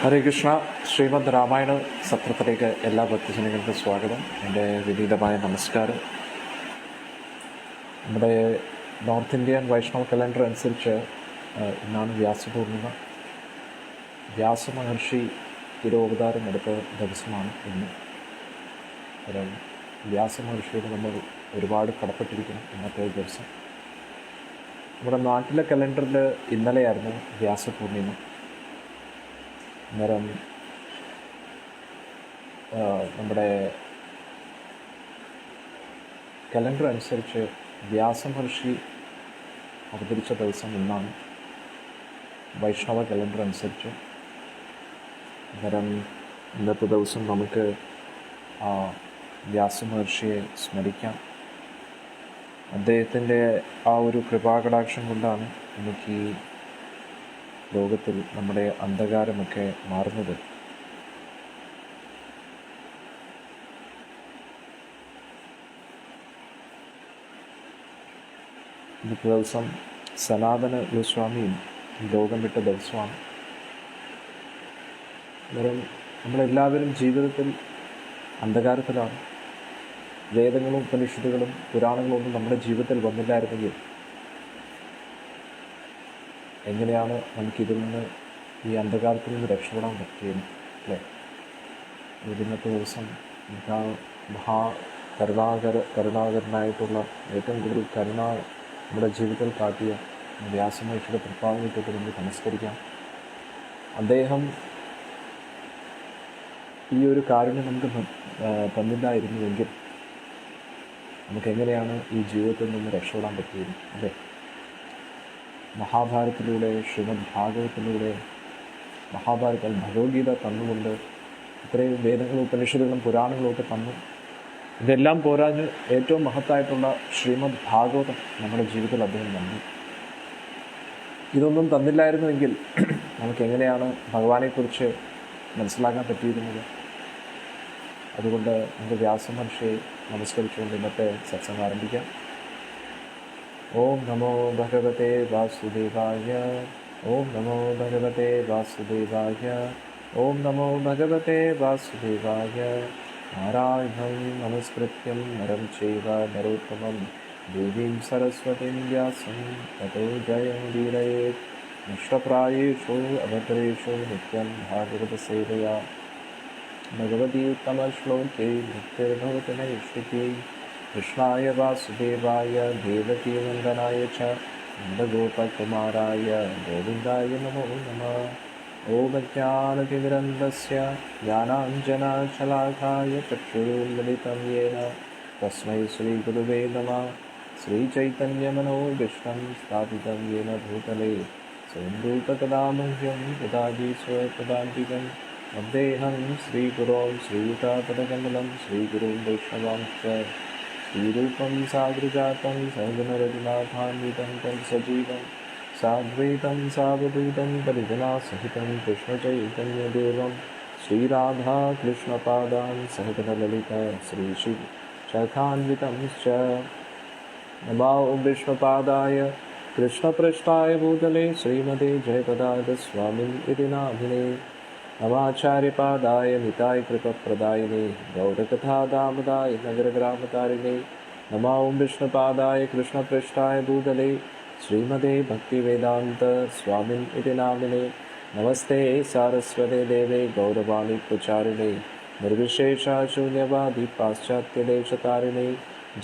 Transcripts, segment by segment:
ഹരേ കൃഷ്ണ. ശ്രീമദ് രാമായണ സത്രത്തിലേക്ക് എല്ലാ ഭക്തജനങ്ങൾക്കും സ്വാഗതം. എൻ്റെ വിനീതമായ നമസ്കാരം. നമ്മുടെ നോർത്ത് ഇന്ത്യൻ വൈഷ്ണവ കലണ്ടർ അനുസരിച്ച് ഇന്നാണ് വ്യാസപൂർണിമ. വ്യാസമഹർഷി തിരുവവതാരം എടുത്ത ദിവസമാണ് ഇന്ന്. കാരണം വ്യാസമഹർഷിയോട് നമ്മൾ ഒരുപാട് കടപ്പെട്ടിരിക്കുന്നു ഇന്നത്തെ ദിവസം. നമ്മുടെ നാട്ടിലെ കലണ്ടറിൽ ഇന്നലെയായിരുന്നു വ്യാസപൂർണിമ. അന്നേരം നമ്മുടെ കലണ്ടർ അനുസരിച്ച് വ്യാസമഹർഷി അവതരിച്ച ദിവസം ഇന്നാണ് വൈഷ്ണവ കലണ്ടർ അനുസരിച്ച്. അന്നേരം ഇന്നത്തെ ദിവസം നമുക്ക് വ്യാസമഹർഷിയെ സ്മരിക്കാം. അദ്ദേഹത്തിൻ്റെ ആ ഒരു കൃപാകടാക്ഷം കൊണ്ടാണ് നമുക്ക് ഈ ലോകത്തിൽ നമ്മുടെ അന്ധകാരമൊക്കെ മാറുന്നത്. ഇന്നത്തെ ദിവസം സനാതന ഗോസ്വാമിയും ലോകം വിട്ട ദിവസമാണ്. അന്നേരം നമ്മളെല്ലാവരും ജീവിതത്തിൽ അന്ധകാരത്തിലാണ്. വേദങ്ങളും ഉപനിഷത്തുകളും പുരാണങ്ങളും ഒന്നും നമ്മുടെ ജീവിതത്തിൽ വന്നില്ലായിരുന്നെങ്കിൽ എങ്ങനെയാണ് നമുക്കിതിൽ നിന്ന് ഈ അന്ധകാരത്തിൽ നിന്ന് രക്ഷപ്പെടാൻ പറ്റിയത് അല്ലേ? ഇന്നത്തെ ദിവസം കരുണാകരനായിട്ടുള്ള ഏറ്റവും കൂടുതൽ കരുണ നമ്മുടെ ജീവിതത്തിൽ കാട്ടിയ വ്യാസമഹർഷിയുടെ പ്രഭാവങ്ങളെ തൊട്ട് നമുക്ക് നമസ്കരിക്കാം. അദ്ദേഹം ഈ ഒരു കാരുണ്യം നമുക്ക് തന്നില്ലായിരുന്നുവെങ്കിൽ നമുക്കെങ്ങനെയാണ് ഈ ജീവിതത്തിൽ നിന്ന് രക്ഷപ്പെടാൻ പറ്റിയത് അല്ലേ? മഹാഭാരതത്തിലൂടെ, ശ്രീമദ് ഭാഗവതത്തിലൂടെ, ഭഗവത്ഗീത തന്നുകൊണ്ട് ഇത്രയും വേദങ്ങളും ഉപനിഷത്തുകളും പുരാണങ്ങളും ഒക്കെ തന്നു. ഇതെല്ലാം പോരാഞ്ഞ് ഏറ്റവും മഹത്തായിട്ടുള്ള ശ്രീമദ് ഭാഗവതം നമ്മുടെ ജീവിതത്തിൽ അദ്ദേഹം തന്നു. ഇതൊന്നും തന്നില്ലായിരുന്നുവെങ്കിൽ നമുക്കെങ്ങനെയാണ് ഭഗവാനെക്കുറിച്ച് മനസ്സിലാക്കാൻ പറ്റിയിരുന്നത്? അതുകൊണ്ട് നമുക്ക് വ്യാസമഹർഷിയെ നമസ്കരിച്ചുകൊണ്ട് ഇന്നത്തെ സത്സംഗം ആരംഭിക്കാം. ഓം നമോ ഭഗവതേ വാസുദേവായ. ഓം നമോ ഭഗവതേ വാസുദേവായ. ഓം നമോ ഭഗവതേ വാസുദേവായ. നാരായണം നമസ്കൃത്യം നരം ചൈവ നരോത്തമം ദേവീം സരസ്വതീം വ്യാസം തതോ ജയമുദീരയേത്. നഷ്ടപ്രായേഷു അഭദ്രേഷു നിത്യം ഭാഗവതസേവയാ ഭഗവതി ഉത്തമശ്ലോകേ നിത്യർഭവതി നൈഷ്ഠികേ. കൃഷ്ണായ വാസുദേവായ ദേവകീനന്ദനായ ച നന്ദഗോപകുമാരായ ഗോവിന്ദായ നമോ നമഃ. ഓം അജ്ഞാനതിമിരന്ധസ്യ ജ്ഞാനാഞ്ജനശലാഖായ ചക്ഷുരുന്മിലിതം യേന തസ്മൈ ശ്രീഗുരുവേ നമഃ. ശ്രീചൈതന്യമനോഭീഷ്ടം സ്ഥാപിതം യേന ഭൂതലേ സ്വയം രൂപകഥാ മഹ്യം ദദാതി സ്വപദാന്തികം. വന്ദേഹം ശ്രീഗുരോം ശ്രീയുതാപദകമലം ശ്രീഗുരും വൈഷ്ണവാംശ്ച. ശ്രീരൂപം സാഗ്രജാതം സഹഗണരഘുനാഥാന്വിതം तं സജീവം സാദ്വൈതം സാവധൂതം പരിജനാസഹിതം കൃഷ്ണചൈതന്യദേവം ശ്രീരാധാകൃഷ്ണപാദാൻ സഹഗണലളിത ശ്രീശാഖാന്വിതംശ്ച. നമോ വിഷ്ണുപാദായ കൃഷ്ണപൃഷ്ഠായ ഭൂതലേ ശ്രീമതേ ജയപതാകസ്വാമിനിതി നാമിനേ. നമാചാര്യപാദായ നിതായ കൃപപ്രദായിനേ ഗൗരകഥാദാമദായ നഗരഗ്രാമതാരിണേ. നമോ വിഷ്ണുപാദായ കൃഷ്ണപൃഷ്ഠായ ഭൂതലേ ശ്രീമതേ ഭക്തിവേദാന്ത സ്വാമിനിതി നാമിനേ. നമസ്തേ സാരസ്വതേ ദേവേ ഗൗരവാണി പ്രചാരിണേ നിർവിശേഷ ശൂന്യവാദി പാശ്ചാത്യദേശതാരിണേ.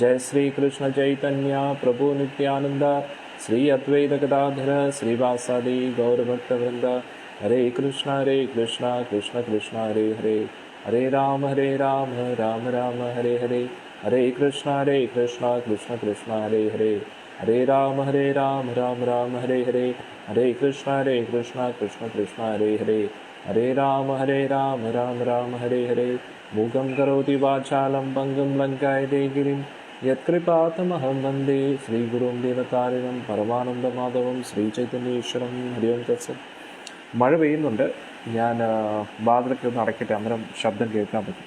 ജയ ശ്രീകൃഷ്ണ ചൈതന്യ പ്രഭു നിത്യാനന്ദ ശ്രീ അദ്വൈത ഗദാധര ശ്രീവാസാദി ഗൗരഭക്തവൃന്ദ. ഹരേ കൃഷ്ണ കൃഷ്ണ കൃഷ്ണ ഹരേ ഹരേ. ഹരേ രാമ രാമ രാമ ഹരേ ഹരേ. ഹരേ കൃഷ്ണ കൃഷ്ണ കൃഷ്ണ ഹരേ ഹരേ. ഹരേ രാമ രാമ ഹരേ ഹരേ. ഹരേ കൃഷ്ണ കൃഷ്ണ ഹരേ ഹരേ. ഹരേ രാമ രാമ ഹരേ ഹരേ. മൂകം കരോതി വാചാലം പങ്കം ലങ്കായതേ ഗിരിം യത്കൃപാതമഹം വന്ദേ ശ്രീഗുരും ദീനതാരിണം പരമാനന്ദമാധവം ശ്രീചൈതന്യേശ്വരം. ഹരി ഓം തത്സത്. മഴ പെയ്യുന്നുണ്ട്. ഞാൻ വാതിലൊക്കെ ഒന്ന് അടയ്ക്കട്ടെ, അന്നേരം ശബ്ദം കേൾക്കാൻ പറ്റും.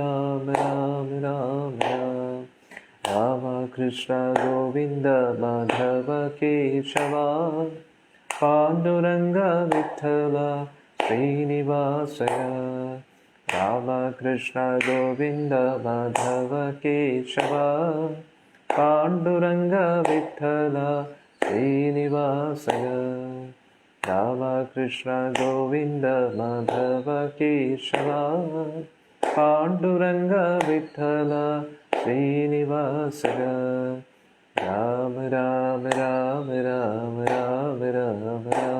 രാമ രാമ രാമ രാമ രാമകൃഷ്ണ ഗോവിന്ദ മാധവ കേശവ പാണ്ഡുരംഗ വിഠല ശ്രീനിവാസയ രാമകൃഷ്ണ ഗോവിന്ദ മാധവ കേശവ പാണ്ഡുരംഗ വിഠല ശ്രീനിവാസയ രാമകൃഷ്ണ ഗോവിന്ദ മാധവ കേശവ പാണ്ഡുരംഗ വിഠല ശ്രീനിവാസയ രാമ രാമ രാമ രാമ രാമ രാമ രാമ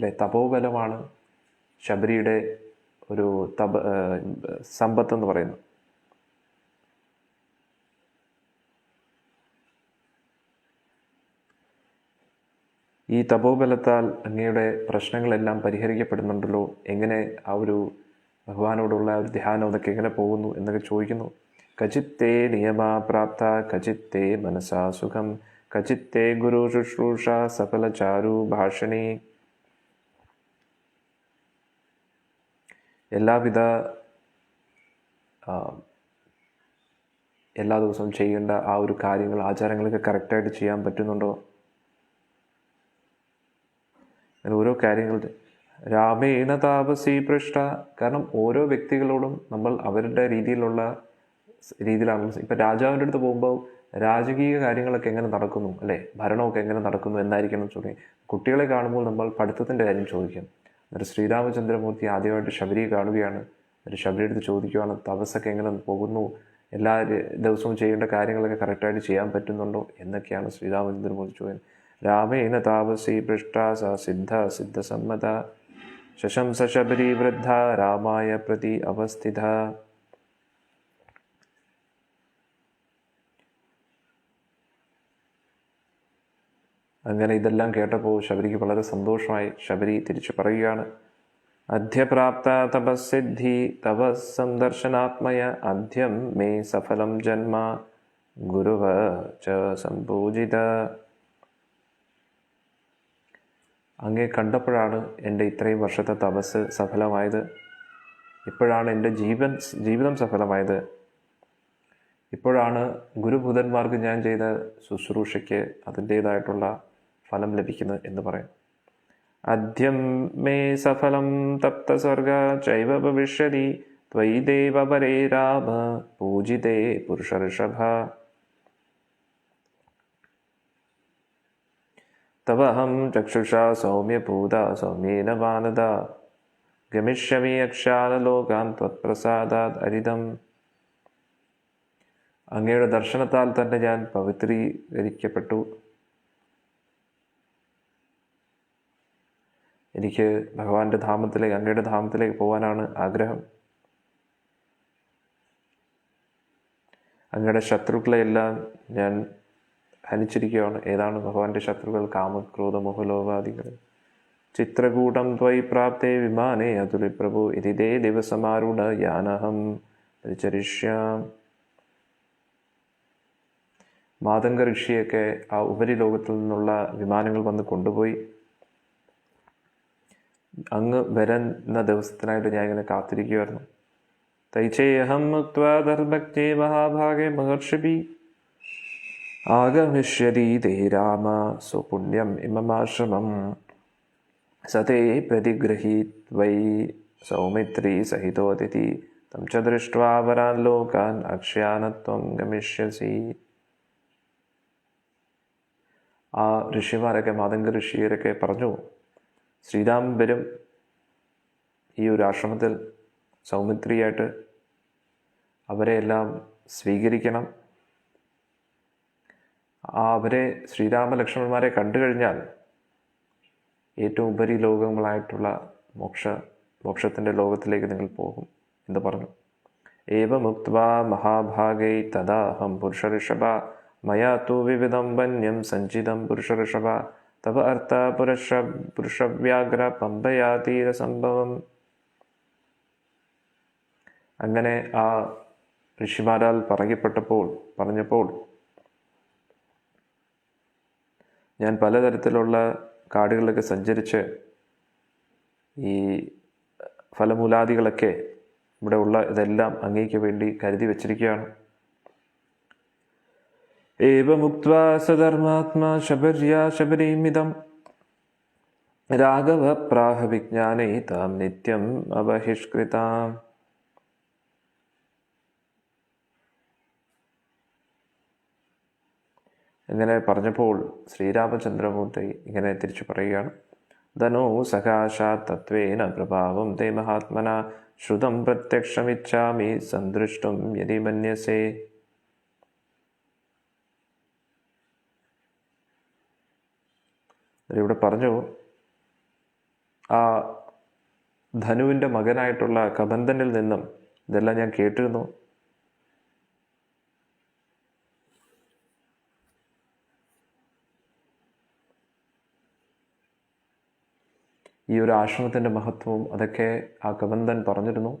അല്ലെ, തപോബലമാണ് ശബരിയുടെ ഒരു സമ്പത്തെന്ന് പറയുന്നത്. ഈ തപോബലത്താൽ അങ്ങയുടെ പ്രശ്നങ്ങളെല്ലാം പരിഹരിക്കപ്പെടുന്നുണ്ടല്ലോ, എങ്ങനെ ആ ഒരു ഭഗവാനോടുള്ള ഒരു ധ്യാനം അതൊക്കെ എങ്ങനെ പോകുന്നു എന്നൊക്കെ ചോദിക്കുന്നു. കചിത്തേ നിയമാപ്രാപ്ത കചിത്തേ മനസാ സുഖം കചിത്തേ ഗുരു ശുശ്രൂഷ സഫല ചാരു ഭാഷണി. എല്ലാ ദിവസവും ചെയ്യേണ്ട ആ ഒരു കാര്യങ്ങൾ, ആചാരങ്ങളൊക്കെ കറക്റ്റായിട്ട് ചെയ്യാൻ പറ്റുന്നുണ്ടോ? അങ്ങനെ ഓരോ കാര്യങ്ങൾ. രാമേണ താപസി പൃഷ്ട. കാരണം ഓരോ വ്യക്തികളോടും നമ്മൾ അവരുടെ രീതിയിലാണ്. ഇപ്പം രാജാവിൻ്റെ അടുത്ത് പോകുമ്പോൾ രാജകീയ കാര്യങ്ങളൊക്കെ എങ്ങനെ നടക്കുന്നു, അല്ലേ, ഭരണമൊക്കെ എങ്ങനെ നടക്കുന്നു എന്നായിരിക്കണം ചോദിക്കും. കുട്ടികളെ കാണുമ്പോൾ നമ്മൾ പഠിത്തത്തിൻ്റെ കാര്യം ചോദിക്കും. എന്നിട്ട് ശ്രീരാമചന്ദ്രമൂർത്തി ആദ്യമായിട്ട് ശബരിയെ കാണുകയാണ്. എന്നിട്ട് ശബരി അടുത്ത് ചോദിക്കുകയാണ്, തപസ്സൊക്കെ എങ്ങനെ പോകുന്നു, എല്ലാ ദിവസവും ചെയ്യേണ്ട കാര്യങ്ങളൊക്കെ കറക്റ്റായിട്ട് ചെയ്യാൻ പറ്റുന്നുണ്ടോ എന്നൊക്കെയാണ് ശ്രീരാമചന്ദ്രമൂർത്തി ചോദിക്കുന്നത്. രാമേണ താപസി പൃഷ്ട സ സിദ്ധസമ്മത ശശംസ ശബരി വൃദ്ധ രാമായ പ്രതി അവസ്ഥിത. അങ്ങനെ ഇതെല്ലാം കേട്ടപ്പോൾ ശബരിക്ക് വളരെ സന്തോഷമായി. ശബരി തിരിച്ചു പറയുകയാണ്, അധ്യപ്രാപ്ത തപസ്സിദ്ധി തവ സന്ദർശനാത്മയ അധ്യം മേ സഫലം ജന്മ ഗുരുവ ച സംപൂജിത. അങ്ങേ കണ്ടപ്പോഴാണ് എൻ്റെ ഇത്രയും വർഷത്തെ തപസ് സഫലമായത്. ഇപ്പോഴാണ് എൻ്റെ ജീവിതം സഫലമായത്. ഇപ്പോഴാണ് ഗുരുഭൂതന്മാർക്ക് ഞാൻ ചെയ്ത ശുശ്രൂഷയ്ക്ക് അതിൻ്റേതായിട്ടുള്ള ഫലം ലഭിക്കുന്നത് എന്ന് പറയും. അദ്യം മേ സഫലം തപ്ത സ്വർഗ ചൈവ ഭവിഷ്യതി ത്വയി ദേവ പരേ രാമ പൂജിതേ പുരുഷ ഋഷഭ. തവഹം ചക്ഷുഷാ സൗമ്യഭൂത സൗമ്യേന വാനദ ഗമിഷ്യമി അക്ഷാലലോകാൻ ത്വത്പ്രസാദാത് അരിതം. അങ്ങയുടെ ദർശനത്താൽ തന്നെ ഞാൻ പവിത്രീകരിക്കപ്പെട്ടു. എനിക്ക് ഭഗവാന്റെ ധാമത്തിലേക്ക്, അങ്ങയുടെ ധാമത്തിലേക്ക് പോകാനാണ് ആഗ്രഹം. അങ്ങയുടെ ശത്രുക്കളെയെല്ലാം ഞാൻ ഹനിച്ചിരിക്കുകയാണ്. ഏതാണ് ഭഗവാന്റെ ശത്രുക്കൾ? കാമക്രോധ മോഹലോകാദികൾ. ചിത്രകൂടം ത്വയി പ്രാപ്തേ വിമാനേ അതുലി പ്രഭു ഇതിതേ ദിവസമാരുഢ യാനഹം പരിചരിഷ്യാം. മാതംഗ ഋഷിയൊക്കെ ആ ഉപരിലോകത്തിൽ നിന്നുള്ള വിമാനങ്ങൾ വന്ന് കൊണ്ടുപോയി. അങ്ങ് വരുന്ന ദിവസത്തിനായിട്ട് ഞാൻ ഇങ്ങനെ കാത്തിരിക്കുമായിരുന്നു. തൈചേഹം മുക്ത്വാ ധർമ്മജ്ഞേ മഹാഭാഗേ മഹർഷിഭി ആഗമിഷ്യതി തേ രാമ സ്വപുണ്യം ഇമമാശ്രമം സതേ പ്രതിഗൃഹീത്വൈ സൗമിത്രീ സഹിതോതിഥി തം ച ദൃഷ്ട്വാ വരാൻ ലോകാൻ അക്ഷ്യാനത്വം ഗമിഷ്യസി. ആ ഋഷിമാരൊക്കെ, മാതംഗ ഋഷിയരൊക്കെ പറഞ്ഞു, ശ്രീരാം വരും ഈ ഒരു ആശ്രമത്തിൽ സൗമിത്രിയായിട്ട്, അവരെ എല്ലാം സ്വീകരിക്കണം. അവരെ ശ്രീരാമലക്ഷ്മണന്മാരെ കണ്ടു കഴിഞ്ഞാൽ ഏറ്റവും ഉപരി ലോകങ്ങളായിട്ടുള്ള മോക്ഷത്തിൻ്റെ ലോകത്തിലേക്ക് നിങ്ങൾ പോകും എന്ന് പറഞ്ഞു. ഏവമുക്ത്വാ മഹാഭാഗൈ തദാഹം പുരുഷഋഷഭ മയാ തു വിവിധം വന്യം സഞ്ചിതം പുരുഷഋഷഭ തവ അർത്ഥ പുരുഷവ്യാഘ്ര പമ്പയാ തീരസംഭവം. അങ്ങനെ ആ ഋഷിമാരാൽ പറഞ്ഞപ്പോൾ ഞാൻ പലതരത്തിലുള്ള കാടുകളിലൊക്കെ സഞ്ചരിച്ച് ഈ ഫലമൂലാദികളൊക്കെ ഇവിടെ ഉള്ള ഇതെല്ലാം അങ്ങേക്ക് വേണ്ടി കരുതി വച്ചിരിക്കുകയാണ്. ഏവമുക്ത്വാ സധർമാത്മാ ശബര്യാ ശബരീമിതം രാഘവ പ്രാഹ വിജ്ഞാനേ താം നിത്യം അബഹിഷ്കൃതാം. ഇങ്ങനെ പറഞ്ഞപ്പോൾ ശ്രീരാമചന്ദ്രമൂർത്തി ഇങ്ങനെ തിരിച്ചു പറയുകയാണ്, ധനോ സകാശാത് തത്വേന പ്രഭാവം തേ മഹാത്മന ശ്രുതം പ്രത്യക്ഷമിച്ഛാമി സന്ദൃഷ്ടും യദി മന്യസേ. ഇവിടെ പറഞ്ഞു, ആ ധനുവിൻ്റെ മകനായിട്ടുള്ള കബന്ധനിൽ നിന്നും ഇതെല്ലാം ഞാൻ കേട്ടിരുന്നു. ഈ ഒരു ആശ്രമത്തിൻ്റെ മഹത്വവും അതൊക്കെ ആ കബന്ധൻ പറഞ്ഞിരുന്നു.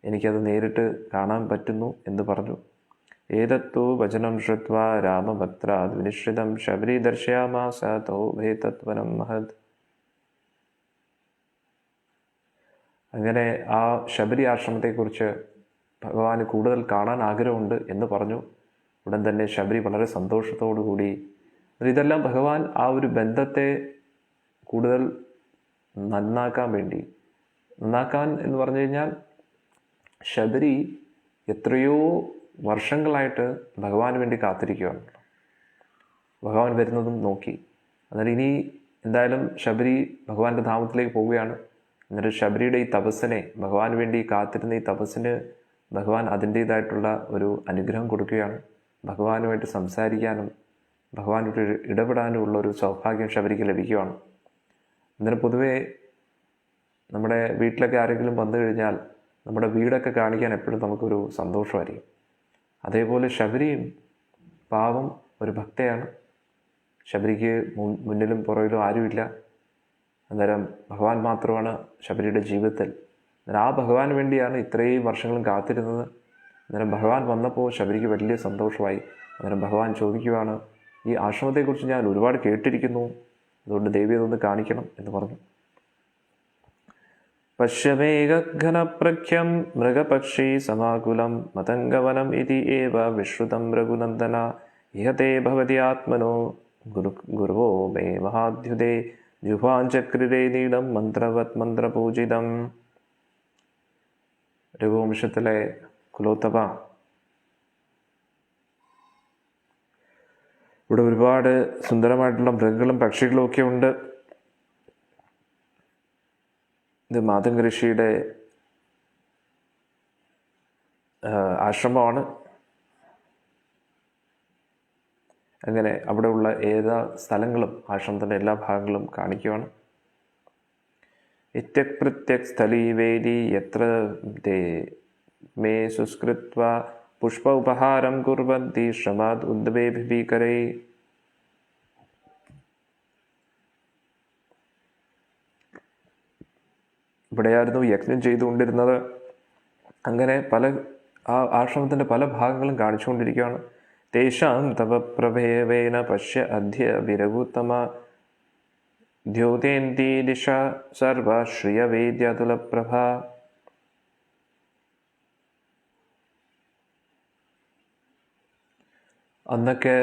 എനിക്കത് നേരിട്ട് കാണാൻ പറ്റുന്നു എന്ന് പറഞ്ഞു. ഏതത്തു വചനം ശ്രുത്വാ രാമഭക്ത്രാദ് വിനിശ്രിതം ശബരി ദർശയാമാസ തോ ഭേതത്വനം മഹത്. അങ്ങനെ ആ ശബരി ആശ്രമത്തെക്കുറിച്ച് ഭഗവാന് കൂടുതൽ കാണാൻ ആഗ്രഹമുണ്ട് എന്ന് പറഞ്ഞു. ഉടൻ തന്നെ ശബരി വളരെ സന്തോഷത്തോടു കൂടി. ഇതെല്ലാം ഭഗവാൻ ആ ഒരു ബന്ധത്തെ കൂടുതൽ നന്നാക്കാൻ എന്ന് പറഞ്ഞു കഴിഞ്ഞാൽ ശബരി എത്രയോ വർഷങ്ങളായിട്ട് ഭഗവാന് വേണ്ടി കാത്തിരിക്കുകയാണ്. ഭഗവാൻ വരുന്നതും നോക്കി. അന്നേരം ഇനി എന്തായാലും ശബരി ഭഗവാന്റെ ധാമത്തിലേക്ക് പോവുകയാണ്. എന്നിട്ട് ശബരിയുടെ ഈ തപസ്സിനെ, ഭഗവാന് വേണ്ടി കാത്തിരുന്ന ഈ തപസ്സിന് ഭഗവാൻ അതിൻ്റേതായിട്ടുള്ള ഒരു അനുഗ്രഹം കൊടുക്കുകയാണ്. ഭഗവാനുമായിട്ട് സംസാരിക്കാനും ഭഗവാനുമായിട്ട് ഇടപെടാനും ഉള്ള ഒരു സൗഭാഗ്യം ശബരിക്ക് ലഭിക്കുകയാണ്. അന്നേരം പൊതുവേ നമ്മുടെ വീട്ടിലൊക്കെ ആരെങ്കിലും വന്നു കഴിഞ്ഞാൽ നമ്മുടെ വീടൊക്കെ കാണിക്കാൻ എപ്പോഴും നമുക്കൊരു സന്തോഷമായിരിക്കും. അതേപോലെ ശബരിയും പാവം ഒരു ഭക്തയാണ്. ശബരിക്ക് മുന്നിലും പുറകിലും ആരുമില്ല. അന്നേരം ഭഗവാൻ മാത്രമാണ് ശബരിയുടെ ജീവിതത്തിൽ. അന്നേരം ആ ഭഗവാന് വേണ്ടിയാണ് ഇത്രയും വർഷങ്ങളും കാത്തിരുന്നത്. അന്നേരം ഭഗവാൻ വന്നപ്പോൾ ശബരിക്ക് വലിയ സന്തോഷമായി. അന്നേരം ഭഗവാൻ ചോദിക്കുകയാണ്, ഈ ആശ്രമത്തെക്കുറിച്ച് ഞാൻ ഒരുപാട് കേട്ടിരിക്കുന്നു, അതുകൊണ്ട് ദേവി അതൊന്ന് കാണിക്കണം എന്ന് പറഞ്ഞു. പശ്യമേഘഘനപ്രഖ്യം മൃഗപക്ഷി സമാകുലം മതംഗവനം ഇതി ഏവ വിശ്രുതം രഘുനന്ദന ഇഹതേ ഭവതി ആത്മനോ ഗുരുവോ മേ മഹാദ്യുതേ ജുഹാഞ്ചക്രിരേ നീളം മന്ത്രവത് മന്ത്രപൂജിതം. രഘുവംശത്തിലെ കുലോത്തമ, ഇവിടെ ഒരുപാട് സുന്ദരമായിട്ടുള്ള മൃഗങ്ങളും പക്ഷികളും ഒക്കെ ഉണ്ട്. ഇത് മാതംഗ ഋഷിയുടെ ആശ്രമമാണ്. അങ്ങനെ അവിടെയുള്ള ഏതാ സ്ഥലങ്ങളും ആശ്രമത്തിൻ്റെ എല്ലാ ഭാഗങ്ങളും കാണിക്കുകയാണ്. ഇത്യക് പ്രത്യക് സ്ഥലീ വേദി യത്ര തേ മേ സുസ്കൃത്വ പുഷ്പ ഉപഹാരം കുർവന്തി ശ്രമാദ് ഉദ്വേഭിഭീകരേ. ഇവിടെയായിരുന്നു യജ്ഞം ചെയ്തുകൊണ്ടിരുന്നത്. അങ്ങനെ ആ ആശ്രമത്തിൻ്റെ പല ഭാഗങ്ങളും കാണിച്ചുകൊണ്ടിരിക്കുകയാണ്. തേഷാം തവ പ്രഭേവേന പശ്യ അധ്യ വിരഘുത്തമ ദ്യോതേന്തി ദിശ സർവ ശ്രിയവേദ്യതുലപ്രഭ. അന്നൊക്കെ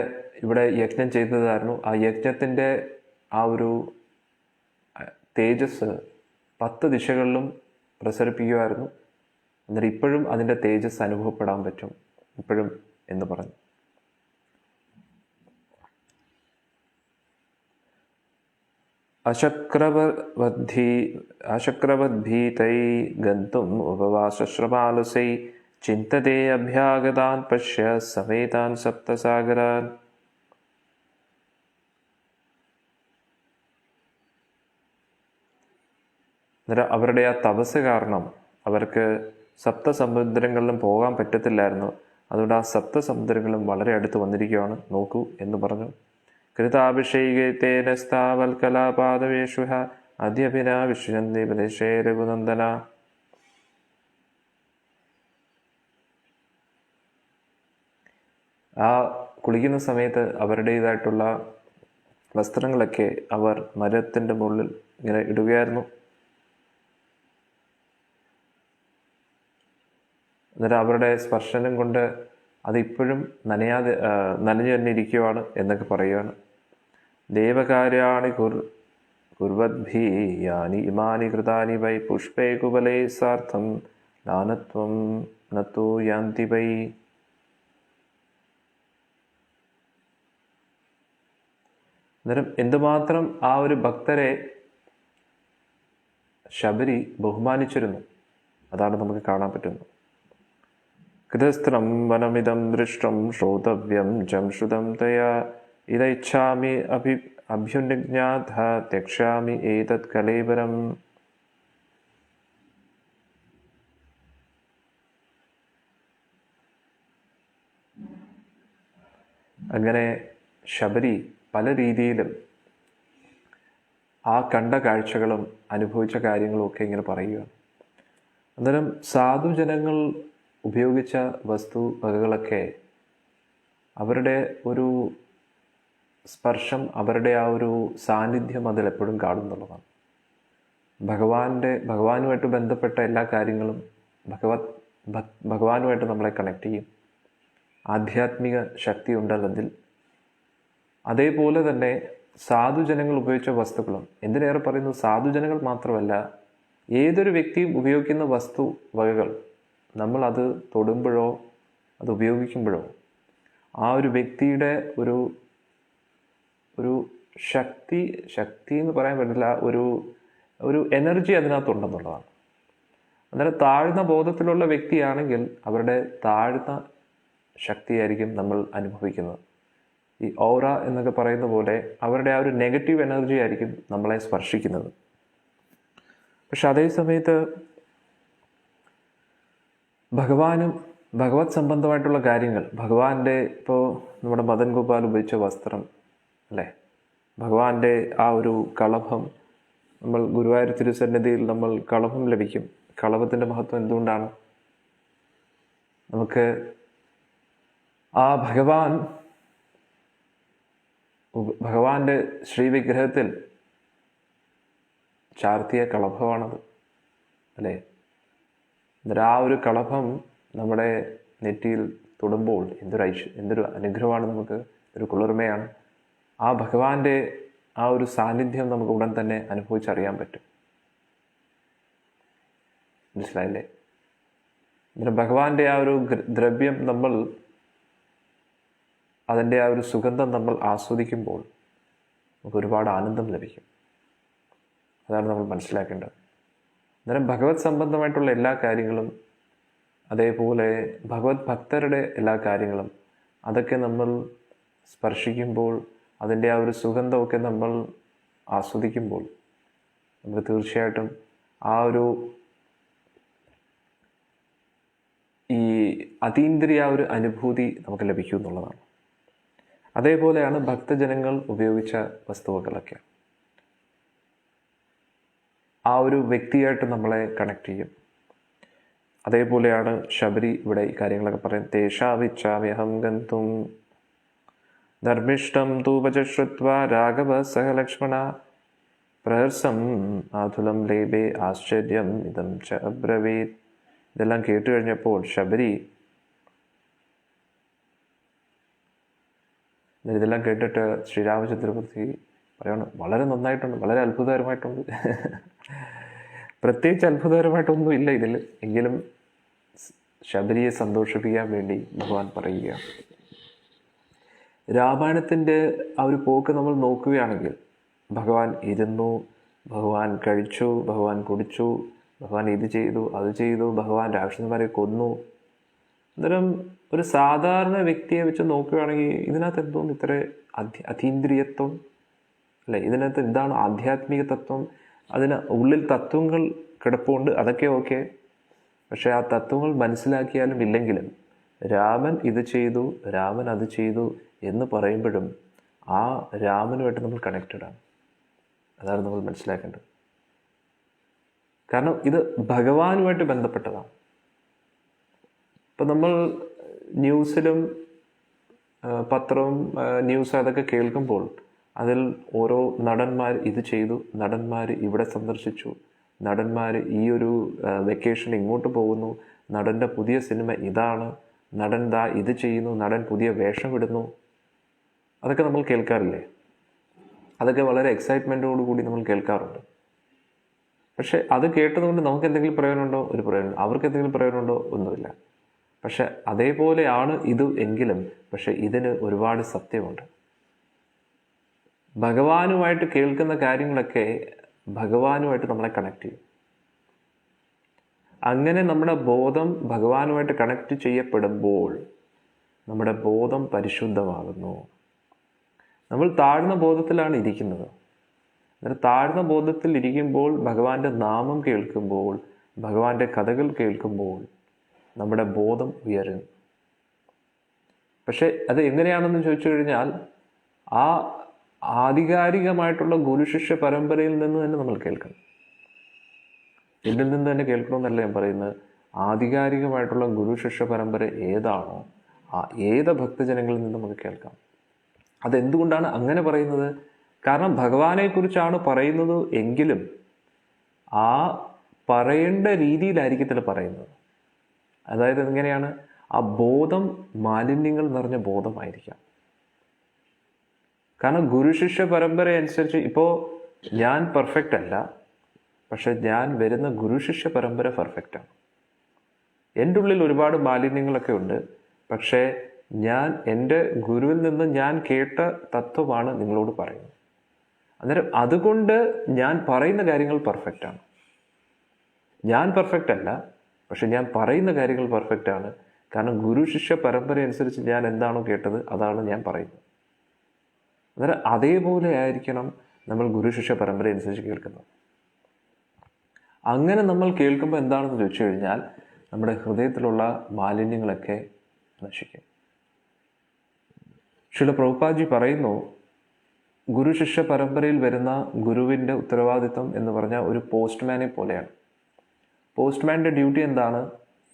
ഇവിടെ യജ്ഞം ചെയ്തതായിരുന്നു. ആ യജ്ഞത്തിൻ്റെ ആ ഒരു തേജസ് 10 ദിശകളിലും പ്രസരിപ്പിക്കുമായിരുന്നു. എന്നിട്ട് ഇപ്പോഴും അതിൻ്റെ തേജസ് അനുഭവപ്പെടാൻ പറ്റും ഇപ്പോഴും എന്ന് പറഞ്ഞു. അശക്രവദ്ഭീതൈ ഗന്തും ഉപവാസശ്രമാലസൈ ചിന്തതേ അഭ്യാഗതാൻ പശ്യ സമേതാൻ സപ്തസാഗരാൻ. അന്നേരം അവരുടെ ആ തപസ് കാരണം അവർക്ക് സപ്തസമുദ്രങ്ങളിലും പോകാൻ പറ്റത്തില്ലായിരുന്നു. അതുകൊണ്ട് ആ സപ്തസമുദ്രങ്ങളും വളരെ അടുത്ത് വന്നിരിക്കുകയാണ്, നോക്കൂ എന്ന് പറഞ്ഞു. കൃതാഭിഷേകേന സ്ഥാവൽകലാപാദവേഷു അദ്യഭിന വിശ്വന്തി പ്രദേശേ രഘുനന്ദന. ആ കുളിക്കുന്ന സമയത്ത് അവരുടേതായിട്ടുള്ള വസ്ത്രങ്ങളൊക്കെ അവർ മരത്തിൻ്റെ മുകളിൽ ഇങ്ങനെ ഇടുകയായിരുന്നു. എന്നിട്ട് അവരുടെ സ്പർശനം കൊണ്ട് അതിപ്പോഴും നനഞ്ഞു തന്നെ ഇരിക്കുവാണ് എന്നൊക്കെ പറയുകയാണ്. ദേവകാര്യാണി കുർവദ്ഭീയാനി ഇമാനി കൃതാനി വൈ പുഷ്പേ കുബലേ സാർത്ഥം നാനത്വം നത്തോ യാന്തി വൈ. അന്നേരം എന്തുമാത്രം ആ ഒരു ഭക്തരെ ശബരി ബഹുമാനിച്ചിരുന്നു, അതാണ് നമുക്ക് കാണാൻ പറ്റുന്നത്. കൃതസ്ത്രം വനമിതം ദൃഷ്ടം ശ്രോതവ്യം ജം ശ്രുതം തയാ ഇതൈച്ഛാമി അഭ്യുനിജ്ഞാത ത്യക്ഷാമി ഏതത് കലേവരം. അങ്ങനെ ശബരി പല രീതിയിലും ആ കണ്ട കാഴ്ചകളും അനുഭവിച്ച കാര്യങ്ങളും ഒക്കെ ഇങ്ങനെ പറയുകയാണ്. അന്നേരം സാധുജനങ്ങൾ ഉപയോഗിച്ച വസ്തുവകകളൊക്കെ അവരുടെ ഒരു സ്പർശം, അവരുടെ ആ ഒരു സാന്നിധ്യം അതിലെപ്പോഴും കാണുന്നുള്ളതാണ്. ഭഗവാനുമായിട്ട് ബന്ധപ്പെട്ട എല്ലാ കാര്യങ്ങളും ഭഗവാനുമായിട്ട് നമ്മളെ കണക്ട് ചെയ്യും. ആധ്യാത്മിക ശക്തി ഉണ്ടതിൽ. അതേപോലെ തന്നെ സാധുജനങ്ങൾ ഉപയോഗിച്ച വസ്തുക്കളും, എന്തിനേറെ പറയുന്നു, സാധുജനങ്ങൾ മാത്രമല്ല, ഏതൊരു വ്യക്തിയും ഉപയോഗിക്കുന്ന വസ്തുവകകൾ നമ്മൾ അത് തൊടുമ്പോഴോ അത് ഉപയോഗിക്കുമ്പോഴോ ആ ഒരു വ്യക്തിയുടെ ഒരു ശക്തി എന്ന് പറയാൻ പറ്റില്ല, ഒരു എനർജി അതിനകത്തുണ്ടെന്നുള്ളതാണ്. അന്നേരം താഴ്ന്ന ബോധത്തിലുള്ള വ്യക്തിയാണെങ്കിൽ അവരുടെ താഴ്ന്ന ശക്തിയായിരിക്കും നമ്മൾ അനുഭവിക്കുന്നത്. ഈ ഓറ എന്നൊക്കെ പറയുന്ന പോലെ അവരുടെ ആ ഒരു നെഗറ്റീവ് എനർജി ആയിരിക്കും നമ്മളെ സ്പർശിക്കുന്നത്. പക്ഷെ അതേ സമയത്ത് ഭഗവത് സംബന്ധമായിട്ടുള്ള കാര്യങ്ങൾ, ഭഗവാന്റെ ഇപ്പോൾ നമ്മുടെ മദൻ ഗോപാൽ ഉപയോഗിച്ച വസ്ത്രം അല്ലേ, ഭഗവാന്റെ ആ ഒരു കളഭം, നമ്മൾ ഗുരുവായൂർ തിരുസന്നിധിയിൽ നമ്മൾ കളഭം ലഭിക്കും. കളഭത്തിൻ്റെ മഹത്വം എന്തുകൊണ്ടാണ്? നമുക്ക് ആ ഭഗവാന്റെ ശ്രീവിഗ്രഹത്തിൽ ചാർത്തിയ കളഭമാണത് അല്ലേ. എന്നിട്ട് ആ ഒരു കളഭം നമ്മുടെ നെറ്റിയിൽ തൊടുമ്പോൾ എന്തൊരു അനുഗ്രഹമാണ്, നമുക്ക് ഒരു കുളിർമയാണ്. ആ ഭഗവാന്റെ ആ ഒരു സാന്നിധ്യം നമുക്ക് ഉടൻ തന്നെ അനുഭവിച്ചറിയാൻ പറ്റും. മനസ്സിലായില്ലേ? എന്നിട്ട് ഭഗവാന്റെ ആ ഒരു ദ്രവ്യം അതിൻ്റെ ആ ഒരു സുഗന്ധം നമ്മൾ ആസ്വദിക്കുമ്പോൾ നമുക്ക് ഒരുപാട് ആനന്ദം ലഭിക്കും. അതാണ് നമ്മൾ മനസ്സിലാക്കേണ്ടത്. അന്നേരം ഭഗവത് സംബന്ധമായിട്ടുള്ള എല്ലാ കാര്യങ്ങളും, അതേപോലെ ഭഗവത് ഭക്തരുടെ എല്ലാ കാര്യങ്ങളും, അതൊക്കെ നമ്മൾ സ്പർശിക്കുമ്പോൾ, അതിൻ്റെ ആ ഒരു സുഗന്ധമൊക്കെ നമ്മൾ ആസ്വദിക്കുമ്പോൾ നമുക്ക് തീർച്ചയായിട്ടും ആ ഒരു ഈ അതീന്ദ്രിയ ഒരു അനുഭൂതി നമുക്ക് ലഭിക്കും എന്നുള്ളതാണ്. അതേപോലെയാണ് ഭക്തജനങ്ങൾ ഉപയോഗിച്ച വസ്തുവകളൊക്കെ. ആ ഒരു വ്യക്തിയായിട്ട് നമ്മളെ കണക്ട് ചെയ്യും. അതേപോലെയാണ് ശബരി ഇവിടെ ഈ കാര്യങ്ങളൊക്കെ പറയും. തേഷാവിച്ഛാമ്യഹം ഗന്തും ധർമ്മിഷ്ടം തൂപചശ്രുത്വാ രാഘവ സഹ ലക്ഷ്മണ പ്രഹർസം ആതുലം ലേബേ ആശ്ചര്യം ഇതം ച അബ്രവീത്. ഇതെല്ലാം കേട്ട് കഴിഞ്ഞപ്പോൾ ശബരി ഇതെല്ലാം കേട്ടിട്ട് ശ്രീരാമചന്ദ്രമൂർത്തി പറയണം, വളരെ നന്നായിട്ടുണ്ട്, വളരെ അത്ഭുതകരമായിട്ടുണ്ട്. പ്രത്യേകിച്ച് അത്ഭുതകരമായിട്ടൊന്നും ഇല്ല ഇതിൽ, എങ്കിലും ശബരിയെ സന്തോഷിപ്പിക്കാൻ വേണ്ടി ഭഗവാൻ പറയുകയാണ്. രാമായണത്തിൻ്റെ ആ ഒരു പോക്ക് നമ്മൾ നോക്കുകയാണെങ്കിൽ ഭഗവാൻ ഇരുന്നു, ഭഗവാൻ കഴിച്ചു, ഭഗവാൻ കുടിച്ചു, ഭഗവാൻ ഇത് ചെയ്തു അത് ചെയ്തു, ഭഗവാൻ രാക്ഷസന്മാരെ കൊന്നു. അന്നേരം ഒരു സാധാരണ വ്യക്തിയെ വെച്ച് നോക്കുകയാണെങ്കിൽ ഇതിനകത്ത് എന്തോന്ന് ഇത്ര അതീന്ദ്രിയത്വം അല്ലേ, ഇതിനകത്ത് എന്താണ് ആധ്യാത്മിക തത്വം? അതിന് ഉള്ളിൽ തത്വങ്ങൾ കിടപ്പുണ്ട്, അതൊക്കെ ഓക്കെ. പക്ഷെ ആ തത്വങ്ങൾ മനസ്സിലാക്കിയാലും ഇല്ലെങ്കിലും രാമൻ ഇത് ചെയ്തു, രാമൻ അത് ചെയ്തു എന്ന് പറയുമ്പോഴും ആ രാമനുമായിട്ട് നമ്മൾ കണക്റ്റഡാണ്. അതാണ് നമ്മൾ മനസ്സിലാക്കേണ്ടത്. കാരണം ഇത് ഭഗവാനുമായിട്ട് ബന്ധപ്പെട്ടതാണ്. ഇപ്പം നമ്മൾ ന്യൂസിലും പത്രവും ന്യൂസ് അതൊക്കെ കേൾക്കുമ്പോൾ അതിൽ ഓരോ നടന്മാർ ഇത് ചെയ്തു, നടന്മാർ ഇവിടെ സന്ദർശിച്ചു, നടന്മാർ ഈ ഒരു വെക്കേഷൻ ഇങ്ങോട്ട് പോകുന്നു, നടൻ്റെ പുതിയ സിനിമ ഇതാണ്, നടൻ ദാ ഇത് ചെയ്യുന്നു, നടൻ പുതിയ വേഷം ഇടുന്നു, അതൊക്കെ നമ്മൾ കേൾക്കാറില്ലേ? അതൊക്കെ വളരെ എക്സൈറ്റ്മെൻറ്റോടുകൂടി നമ്മൾ കേൾക്കാറുണ്ട്. പക്ഷെ അത് കേട്ടതുകൊണ്ട് നമുക്ക് എന്തെങ്കിലും പ്രയോജനമുണ്ടോ? ഒരു പ്രയോജനം. അവർക്ക് എന്തെങ്കിലും പ്രയോജനമുണ്ടോ? ഒന്നുമില്ല. പക്ഷെ അതേപോലെയാണ് ഇത് എങ്കിലും പക്ഷെ ഇതിന് ഒരുപാട് സത്യമുണ്ട്. ഭഗവാനുമായിട്ട് കേൾക്കുന്ന കാര്യങ്ങളൊക്കെ ഭഗവാനുമായിട്ട് നമ്മളെ കണക്ട് ചെയ്യും. അങ്ങനെ നമ്മുടെ ബോധം ഭഗവാനുമായിട്ട് കണക്ട് ചെയ്യപ്പെടുമ്പോൾ നമ്മുടെ ബോധം പരിശുദ്ധമാകുന്നു. നമ്മൾ താഴ്ന്ന ബോധത്തിലാണ് ഇരിക്കുന്നത്. എന്നാൽ താഴ്ന്ന ബോധത്തിൽ ഇരിക്കുമ്പോൾ ഭഗവാന്റെ നാമം കേൾക്കുമ്പോൾ, ഭഗവാന്റെ കഥകൾ കേൾക്കുമ്പോൾ നമ്മുടെ ബോധം ഉയരും. പക്ഷെ അത് എങ്ങനെയാണെന്ന് ചോദിച്ചു കഴിഞ്ഞാൽ ആ ആധികാരികമായിട്ടുള്ള ഗുരുശിഷ്യ പരമ്പരയിൽ നിന്ന് തന്നെ നമ്മൾ കേൾക്കണം. എന്നിൽ നിന്ന് തന്നെ കേൾക്കണമെന്നല്ല ഞാൻ പറയുന്നത്. ആധികാരികമായിട്ടുള്ള ഗുരുശിഷ്യ പരമ്പര ഏതാണോ ആ ഏത് ഭക്തജനങ്ങളിൽ നിന്ന് നമുക്ക് കേൾക്കാം. അതെന്തുകൊണ്ടാണ് അങ്ങനെ പറയുന്നത്? കാരണം ഭഗവാനെക്കുറിച്ചാണ് പറയുന്നത് എങ്കിലും ആ പറയേണ്ട രീതിയിലായിരിക്കത്തില്ല പറയുന്നത്. അതായത് എങ്ങനെയാണ്? ആ ബോധം മാലിന്യങ്ങൾ നിറഞ്ഞ ബോധമായിരിക്കാം. കാരണം ഗുരുശിഷ്യ പരമ്പര അനുസരിച്ച് ഇപ്പോൾ ഞാൻ പെർഫെക്റ്റ് അല്ല, പക്ഷെ ഞാൻ വരുന്ന ഗുരുശിഷ്യ പരമ്പര പെർഫെക്റ്റാണ്. എൻ്റെ ഉള്ളിൽ ഒരുപാട് മാലിന്യങ്ങളൊക്കെ ഉണ്ട്, പക്ഷേ ഞാൻ എൻ്റെ ഗുരുവിൽ നിന്ന് ഞാൻ കേട്ട തത്വമാണ് നിങ്ങളോട് പറയുന്നത്. അന്നേരം അതുകൊണ്ട് ഞാൻ പറയുന്ന കാര്യങ്ങൾ പെർഫെക്റ്റാണ്. ഞാൻ പെർഫെക്റ്റ് അല്ല, പക്ഷെ ഞാൻ പറയുന്ന കാര്യങ്ങൾ പെർഫെക്റ്റാണ്. കാരണം ഗുരുശിഷ്യ പരമ്പര അനുസരിച്ച് ഞാൻ എന്താണോ കേട്ടത് അതാണ് ഞാൻ പറയുന്നത്. അന്നേരം അതേപോലെ ആയിരിക്കണം നമ്മൾ ഗുരുശിഷ്യ പരമ്പര അനുസരിച്ച് കേൾക്കുന്നത്. അങ്ങനെ നമ്മൾ കേൾക്കുമ്പോൾ എന്താണെന്ന് ചോദിച്ചു കഴിഞ്ഞാൽ നമ്മുടെ ഹൃദയത്തിലുള്ള മാലിന്യങ്ങളൊക്കെ നശിക്കും. ശ്രീല പ്രഭുപാദ് ജി പറയുന്നു, ഗുരുശിഷ്യ പരമ്പരയിൽ വരുന്ന ഗുരുവിൻ്റെ ഉത്തരവാദിത്വം എന്ന് പറഞ്ഞാൽ ഒരു പോസ്റ്റ്മാനെ പോലെയാണ്. പോസ്റ്റ്മാൻ്റെ ഡ്യൂട്ടി എന്താണ്?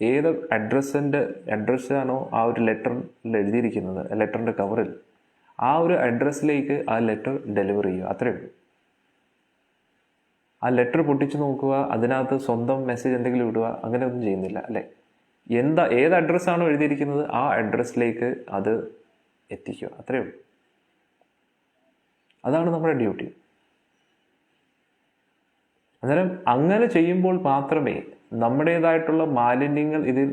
ഏത് അഡ്രസ്സാണോ ആ ഒരു ലെറ്ററിൽ എഴുതിയിരിക്കുന്നത്, ലെറ്ററിൻ്റെ കവറിൽ, ആ ഒരു അഡ്രസ്സിലേക്ക് ആ ലെറ്റർ ഡെലിവർ ചെയ്യുക, അത്രയേ ഉള്ളൂ. ആ ലെറ്റർ പൊട്ടിച്ച് നോക്കുക, അതിനകത്ത് സ്വന്തം മെസ്സേജ് എന്തെങ്കിലും ഇടുക, അങ്ങനെ ഒന്നും ചെയ്യുന്നില്ല അല്ലേ. ഏത് അഡ്രസ്സാണോ എഴുതിയിരിക്കുന്നത് ആ അഡ്രസ്സിലേക്ക് അത് എത്തിക്കുക, അത്രയേ ഉള്ളൂ. അതാണ് നമ്മുടെ ഡ്യൂട്ടി. അന്നേരം അങ്ങനെ ചെയ്യുമ്പോൾ മാത്രമേ നമ്മുടേതായിട്ടുള്ള മാലിന്യങ്ങൾ ഇതിൽ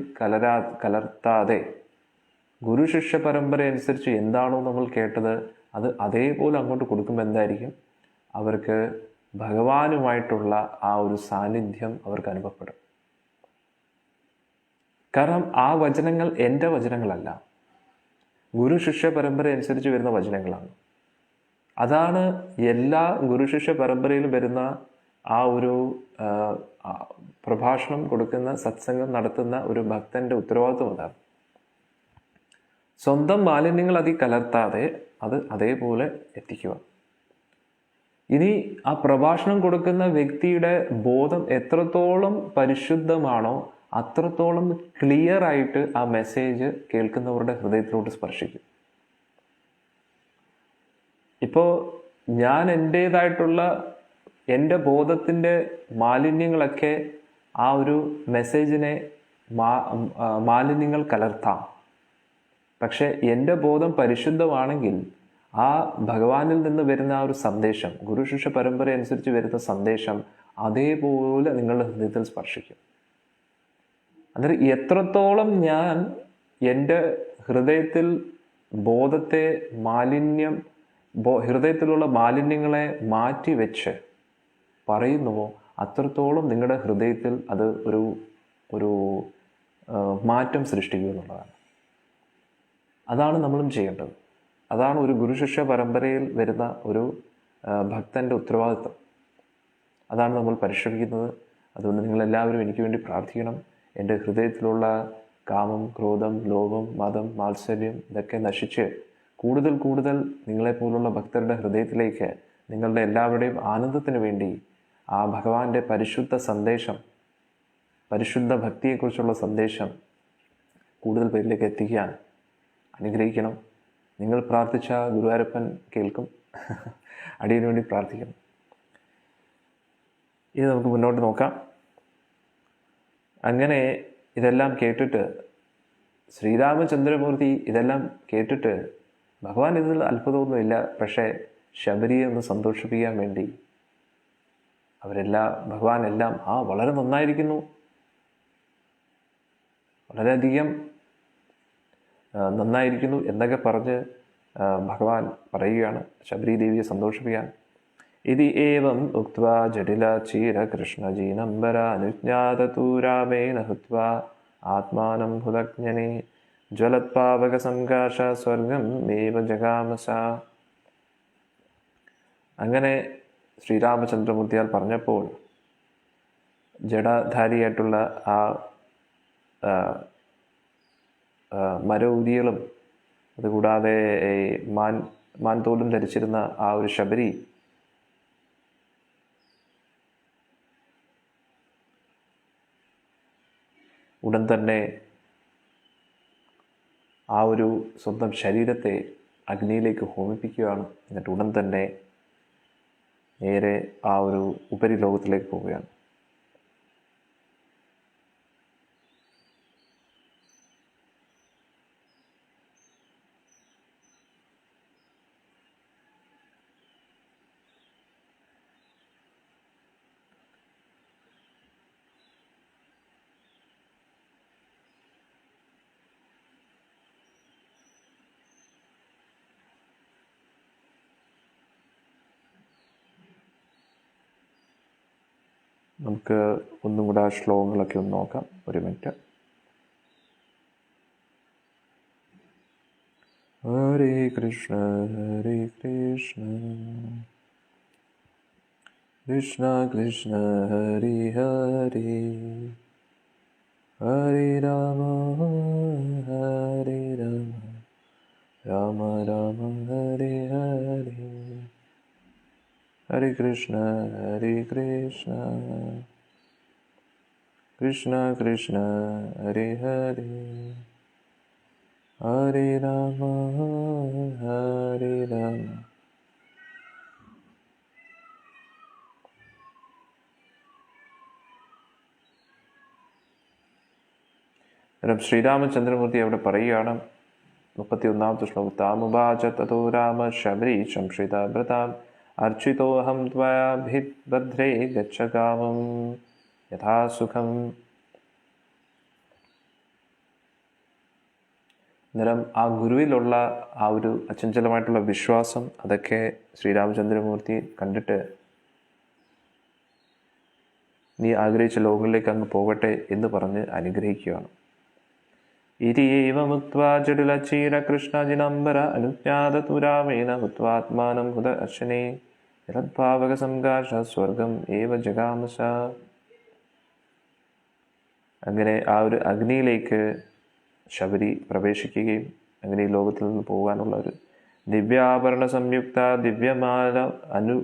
കലർത്താതെ ഗുരുശിഷ്യ പരമ്പര അനുസരിച്ച് എന്താണോ നമ്മൾ കേട്ടത് അത് അതേപോലെ അങ്ങോട്ട് കൊടുക്കുമ്പോൾ എന്തായിരിക്കും? അവർക്ക് ഭഗവാനുമായിട്ടുള്ള ആ ഒരു സാന്നിധ്യം അവർക്ക് അനുഭവപ്പെടും. കാരണം ആ വചനങ്ങൾ എൻ്റെ വചനങ്ങളല്ല, ഗുരുശിഷ്യ പരമ്പര അനുസരിച്ച് വരുന്ന വചനങ്ങളാണ്. അതാണ് എല്ലാ ഗുരുശിഷ്യ പരമ്പരയിലും വരുന്ന ആ ഒരു പ്രഭാഷണം കൊടുക്കുന്ന, സത്സംഗം നടത്തുന്ന ഒരു ഭക്തന്റെ ഉത്തരവാദിത്വം അതാണ്. സ്വന്തം മാലിന്യങ്ങൾ അതിൽ കലർത്താതെ അത് അതേപോലെ എത്തിക്കുക. ഇനി ആ പ്രഭാഷണം കൊടുക്കുന്ന വ്യക്തിയുടെ ബോധം എത്രത്തോളം പരിശുദ്ധമാണോ അത്രത്തോളം ക്ലിയർ ആയിട്ട് ആ മെസ്സേജ് കേൾക്കുന്നവരുടെ ഹൃദയത്തിലോട്ട് സ്പർശിക്കും. ഇപ്പോൾ ഞാൻ എൻ്റേതായിട്ടുള്ള എൻ്റെ ബോധത്തിൻ്റെ മാലിന്യങ്ങളൊക്കെ ആ ഒരു മെസ്സേജിനെ മാലിന്യങ്ങൾ കലർത്താം. പക്ഷെ എൻ്റെ ബോധം പരിശുദ്ധമാണെങ്കിൽ ആ ഭഗവാനിൽ നിന്ന് വരുന്ന ആ ഒരു സന്ദേശം, ഗുരുശിഷ്യ പരമ്പര അനുസരിച്ച് വരുന്ന സന്ദേശം അതേപോലെ നിങ്ങളുടെ ഹൃദയത്തിൽ സ്പർശിക്കും. അന്നേരം എത്രത്തോളം ഞാൻ എൻ്റെ ഹൃദയത്തിൽ ബോധത്തെ ഹൃദയത്തിലുള്ള മാലിന്യങ്ങളെ മാറ്റി വെച്ച് പറയുന്നുവോ അത്രത്തോളം നിങ്ങളുടെ ഹൃദയത്തിൽ അത് ഒരു മാറ്റം സൃഷ്ടിക്കുക എന്നുള്ളതാണ്. അതാണ് നമ്മളും ചെയ്യേണ്ടത്. അതാണ് ഒരു ഗുരുശിഷ്യ പരമ്പരയിൽ വരുന്ന ഒരു ഭക്തൻ്റെ ഉത്തരവാദിത്വം. അതാണ് നമ്മൾ പരിശ്രമിക്കുന്നത്. അതുകൊണ്ട് നിങ്ങളെല്ലാവരും എനിക്ക് വേണ്ടി പ്രാർത്ഥിക്കണം. എൻ്റെ ഹൃദയത്തിലുള്ള കാമം, ക്രോധം, ലോഭം, മതം, മാത്സര്യം ഇതൊക്കെ നശിച്ച് കൂടുതൽ കൂടുതൽ നിങ്ങളെപ്പോലുള്ള ഭക്തരുടെ ഹൃദയത്തിലേക്ക് നിങ്ങളുടെ എല്ലാവരുടെയും ആനന്ദത്തിന് വേണ്ടി ആ ഭഗവാന്റെ പരിശുദ്ധ സന്ദേശം, പരിശുദ്ധ ഭക്തിയെക്കുറിച്ചുള്ള സന്ദേശം കൂടുതൽ പേരിലേക്ക് എത്തിക്കാൻ അനുഗ്രഹിക്കണം. നിങ്ങൾ പ്രാർത്ഥിച്ച ഗുരുവായൂരപ്പൻ കേൾക്കും. അടിയന് വേണ്ടി പ്രാർത്ഥിക്കണം. ഇത് നമുക്ക് മുന്നോട്ട് നോക്കാം. അങ്ങനെ ഇതെല്ലാം കേട്ടിട്ട് ശ്രീരാമചന്ദ്രമൂർത്തി ഇതെല്ലാം കേട്ടിട്ട് ഭഗവാൻ ഇതിൽ അത്ഭുതമൊന്നുമില്ല, പക്ഷേ ശബരിയെ ഒന്ന് സന്തോഷിപ്പിക്കാൻ വേണ്ടി ഭഗവാൻ എല്ലാം വളരെ നന്നായിരിക്കുന്നു, വളരെയധികം നന്നായിരിക്കുന്നു എന്നൊക്കെ പറഞ്ഞ് ഭഗവാൻ പറയുകയാണ് ശബരി ദേവിയെ സന്തോഷിപ്പിക്കാൻ. ഇതി ഏവം ഉക്ത്വാ ജടില ചീര കൃഷ്ണജീനംബര അനുജ്ഞാതൂ രാമേണ ഹുത്വാ ആത്മാനം ഹുതജ്ഞനെ ജ്വലത്പാവക സംകാശ സ്വർഗം ഏവ ജഗാമസ. അങ്ങനെ ശ്രീരാമചന്ദ്രമൂർത്തിയാൽ പറഞ്ഞപ്പോൾ ജഡധാരിയായിട്ടുള്ള ആ മരൗരികളും അതുകൂടാതെ മാൻതോലും ധരിച്ചിരുന്ന ആ ഒരു ശബരി ഉടൻ തന്നെ ആ ഒരു സ്വന്തം ശരീരത്തെ അഗ്നിയിലേക്ക് ഹോമിപ്പിക്കുകയാണ്. എന്നിട്ട് ഉടൻ തന്നെ നേരെ ആ ഒരു ഉപരിലോകത്തിലേക്ക് പോവുകയാണ്. നമുക്ക് ഒന്നും കൂടെ ആ ശ്ലോകങ്ങളൊക്കെ ഒന്ന് നോക്കാം. ഒരു മിനിറ്റ്. ഹരേ കൃഷ്ണ ഹരേ കൃഷ്ണ കൃഷ്ണ കൃഷ്ണ ഹരി ഹരി ഹരി രാമ ഹരി രാമ രാമ രാമ ഹരി ഹരി ഹരേ കൃഷ്ണ ഹരേ കൃഷ്ണ കൃഷ്ണ കൃഷ്ണ ഹരേ ഹരി ഹരേ രാമ ഹരേ രാമ. ശ്രീരാമചന്ദ്രമൂർത്തി അവിടെ പറയുകയാണ് 31ാമത്തെ ശ്ലോകം. താമുവാച തതോ രാമ ശബരി സംശ്രിത വ്രതാം അർച്ചിതോഹം ത്വയാ ഭദ്രേ ഗച്ഛ കാമം യഥാ സുഖം. അന്നേരം ആ ഗുരുവിലുള്ള ആ ഒരു അചഞ്ചലമായിട്ടുള്ള വിശ്വാസം അതൊക്കെ ശ്രീരാമചന്ദ്രമൂർത്തി കണ്ടിട്ട് നീ ആഗ്രഹിച്ച ലോകങ്ങളിലേക്ക് അങ്ങ് പോകട്ടെ എന്ന് പറഞ്ഞ് അനുഗ്രഹിക്കുകയാണ്. ഇരിയേവമുക്ത്വാ ജടുലചീരകൃഷ്ണജിനംബര അനുജ്ഞാതതുരാമേണ ഹുത്വാത്മാനം ഹുത അർച്ചനേ യദ്ഭാവക സംഘാഷ സ്വർഗം ഏവ ജഗാമസ. അങ്ങനെ ആ ഒരു അഗ്നിയിലേക്ക് ശബരി പ്രവേശിക്കുകയും അങ്ങനെ ഈ ലോകത്തിൽ നിന്ന് പോകാനുള്ള ഒരു ദിവ്യാഭരണ സംയുക്ത ദിവ്യമാല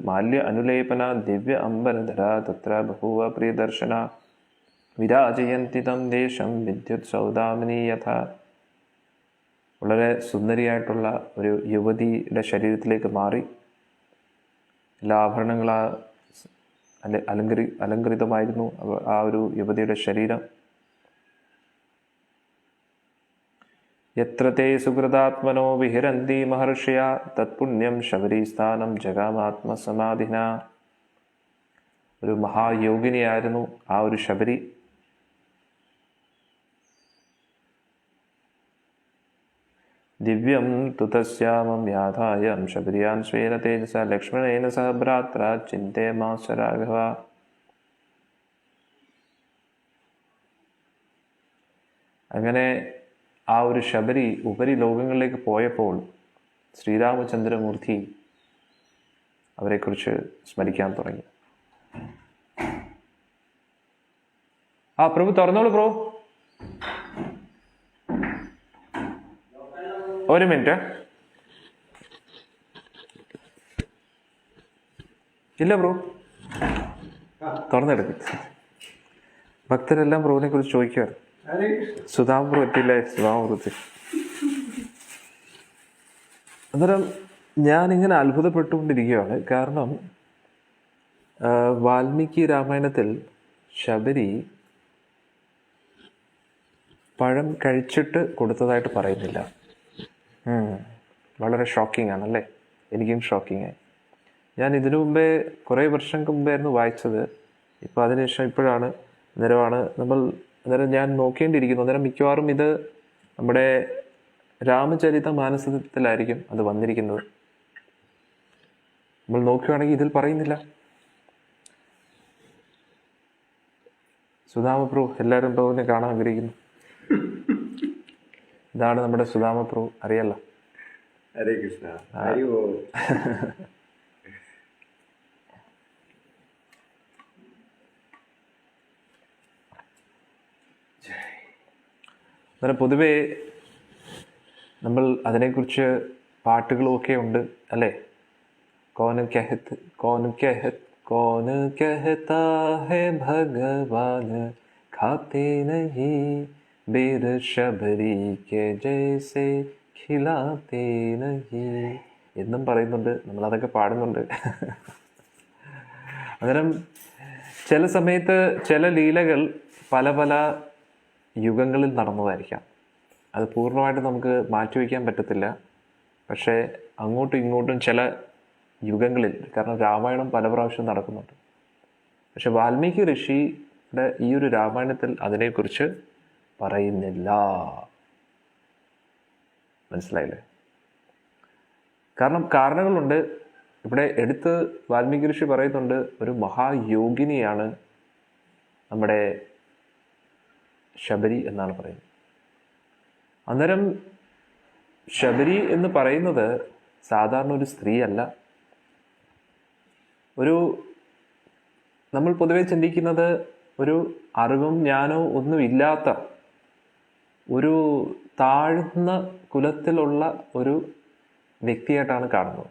മാല്യ അനുലേപന ദിവ്യ അംബരധര തത്ര ബഹുവ പ്രിയദർശന വിരാജയന്തി തം ദേശം വിദ്യുത് സൗദാമിനി യഥ. വളരെ സുന്ദരിയായിട്ടുള്ള ഒരു യുവതിയുടെ ശരീരത്തിലേക്ക് മാറി എല്ലാ ആഭരണങ്ങളാ അലങ്കൃതമായിരുന്നു ആ ഒരു യുവതിയുടെ ശരീരം. യത്ര തേ സുഹൃതാത്മനോ വിഹരന്തി മഹർഷിയ തത്പുണ്യം ശബരീസ്ഥാനം ജഗാമാത്മസമാധിന. ഒരു മഹായോഗിനിയായിരുന്നു ആ ഒരു ശബരി. ദിവ്യം തു തസ്യാമം യാഥായ ശബരിയാൻ സ്വേന തേജസ ലക്ഷ്മണേന സഹ ഭ്രാത്ര ചിന്തയമാസ രാഘവ. അങ്ങനെ ആ ഒരു ശബരി ഉപരി ലോകങ്ങളിലേക്ക് പോയപ്പോൾ ശ്രീരാമചന്ദ്രമൂർത്തി അവരെക്കുറിച്ച് സ്മരിക്കാൻ തുടങ്ങി. ആ പ്രഭു തുറന്നോളൂ പ്രഭു. ഒരു മിനിറ്റ്. ഇല്ല ബ്രോ, തുറന്നെടുക്കും. ഭക്തരെല്ലാം ബ്രോവിനെ കുറിച്ച് ചോദിക്കുക. സുധാമ എത്തില്ലേ? സുധാമൃത്തി. അന്നേരം ഞാനിങ്ങനെ അത്ഭുതപ്പെട്ടുകൊണ്ടിരിക്കുകയാണ്. കാരണം വാൽമീകി രാമായണത്തിൽ ശബരി പഴം കഴിച്ചിട്ട് കൊടുത്തതായിട്ട് പറയുന്നില്ല. വളരെ ഷോക്കിംഗ് ആണല്ലേ? എനിക്കും ഷോക്കിംഗ് ആയി. ഞാൻ ഇതിനു മുമ്പേ കുറേ വർഷങ്ങൾക്ക് മുമ്പായിരുന്നു വായിച്ചത്. ഇപ്പോൾ അതിനുശേഷം ഇപ്പോഴാണ് അന്നേരം ഞാൻ നോക്കേണ്ടിയിരിക്കുന്നു. അന്നേരം മിക്കവാറും ഇത് നമ്മുടെ രാമചരിത മാനസത്തിലായിരിക്കും അത് വന്നിരിക്കുന്നത്. നമ്മൾ നോക്കുകയാണെങ്കിൽ ഇതിൽ പറയുന്നില്ല. സുധാമ പ്രഭു, എല്ലാവരും പ്രഭുവിനെ കാണാൻ ആഗ്രഹിക്കുന്നു. ഇതാണ് നമ്മുടെ സുധാമ പ്രഭു, അറിയാലോ. ഹരേ കൃഷ്ണ. അന്നേരം പൊതുവേ നമ്മൾ അതിനെക്കുറിച്ച് പാട്ടുകളുമൊക്കെ ഉണ്ട് അല്ലേ? കോൻ കഹത്ത് കോൻ കഹത്ത് കോൻ കഹത്താ ഹെ ഭഗവാൻ ഖാത്തെ നഹീ ബേർ ശബരി കെ ജൈസെ ഖിലാത്തെ നഹീ എന്നും പറയുന്നുണ്ട്. നമ്മളതൊക്കെ പാടുന്നുണ്ട്. അന്നേരം ചില സമയത്ത് ചില ലീലകൾ പല പല യുഗങ്ങളിൽ നടന്നതായിരിക്കാം. അത് പൂർണ്ണമായിട്ട് നമുക്ക് മാറ്റിവെക്കാൻ പറ്റത്തില്ല. പക്ഷേ അങ്ങോട്ടും ഇങ്ങോട്ടും ചില യുഗങ്ങളിൽ, കാരണം രാമായണം പല പ്രാവശ്യം നടക്കുന്നുണ്ട്. പക്ഷെ വാൽമീകി ഋഷിയുടെ ഈ ഒരു രാമായണത്തിൽ അതിനെക്കുറിച്ച് പറയുന്നില്ല. മനസ്സിലായില്ലേ? കാരണം കാരണങ്ങളുണ്ട്. ഇവിടെ എടുത്ത് വാൽമീകി ഋഷി പറയുന്നുണ്ട്, ഒരു മഹായോഗിനിയാണ് നമ്മുടെ ശബരി എന്നാണ് പറയുന്നത്. അന്നേരം ശബരി എന്ന് പറയുന്നത് സാധാരണ ഒരു സ്ത്രീയല്ല. നമ്മൾ പൊതുവെ ചിന്തിക്കുന്നത് ഒരു അറിവും ജ്ഞാനവും ഒന്നുമില്ലാത്ത ഒരു താഴ്ന്ന കുലത്തിലുള്ള ഒരു വ്യക്തിയായിട്ടാണ് കാണുന്നത്.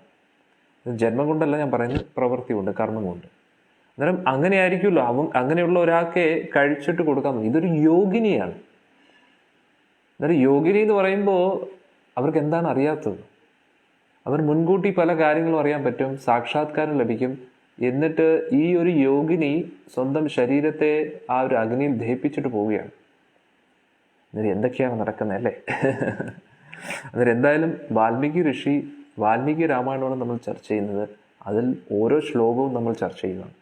ജന്മം കൊണ്ടല്ല ഞാൻ പറയുന്നത്, പ്രവൃത്തി കൊണ്ട്, കർമ്മം കൊണ്ട്. അന്നേരം അങ്ങനെ ആയിരിക്കുമല്ലോ അങ്ങനെയുള്ള ഒരാൾക്ക് കഴിച്ചിട്ട് കൊടുക്കാൻ. ഇതൊരു യോഗിനിയാണ്. അന്നേരം യോഗിനി എന്ന് പറയുമ്പോൾ അവർക്ക് എന്താണ് അറിയാത്തത്? അവർ മുൻകൂട്ടി പല കാര്യങ്ങളും അറിയാൻ പറ്റും, സാക്ഷാത്കാരം ലഭിക്കും. എന്നിട്ട് ഈ ഒരു യോഗിനി സ്വന്തം ശരീരത്തെ ആ ഒരു അഗ്നിയിൽ ദഹിപ്പിച്ചിട്ട് പോവുകയാണ്. അന്നേരം എന്തൊക്കെയാണ് നടക്കുന്നത് അല്ലേ? അന്നേരം എന്തായാലും വാൽമീകി രാമായണമാണ് നമ്മൾ ചർച്ച ചെയ്യുന്നത്. അതിൽ ഓരോ ശ്ലോകവും നമ്മൾ ചർച്ച ചെയ്യുന്നതാണ്.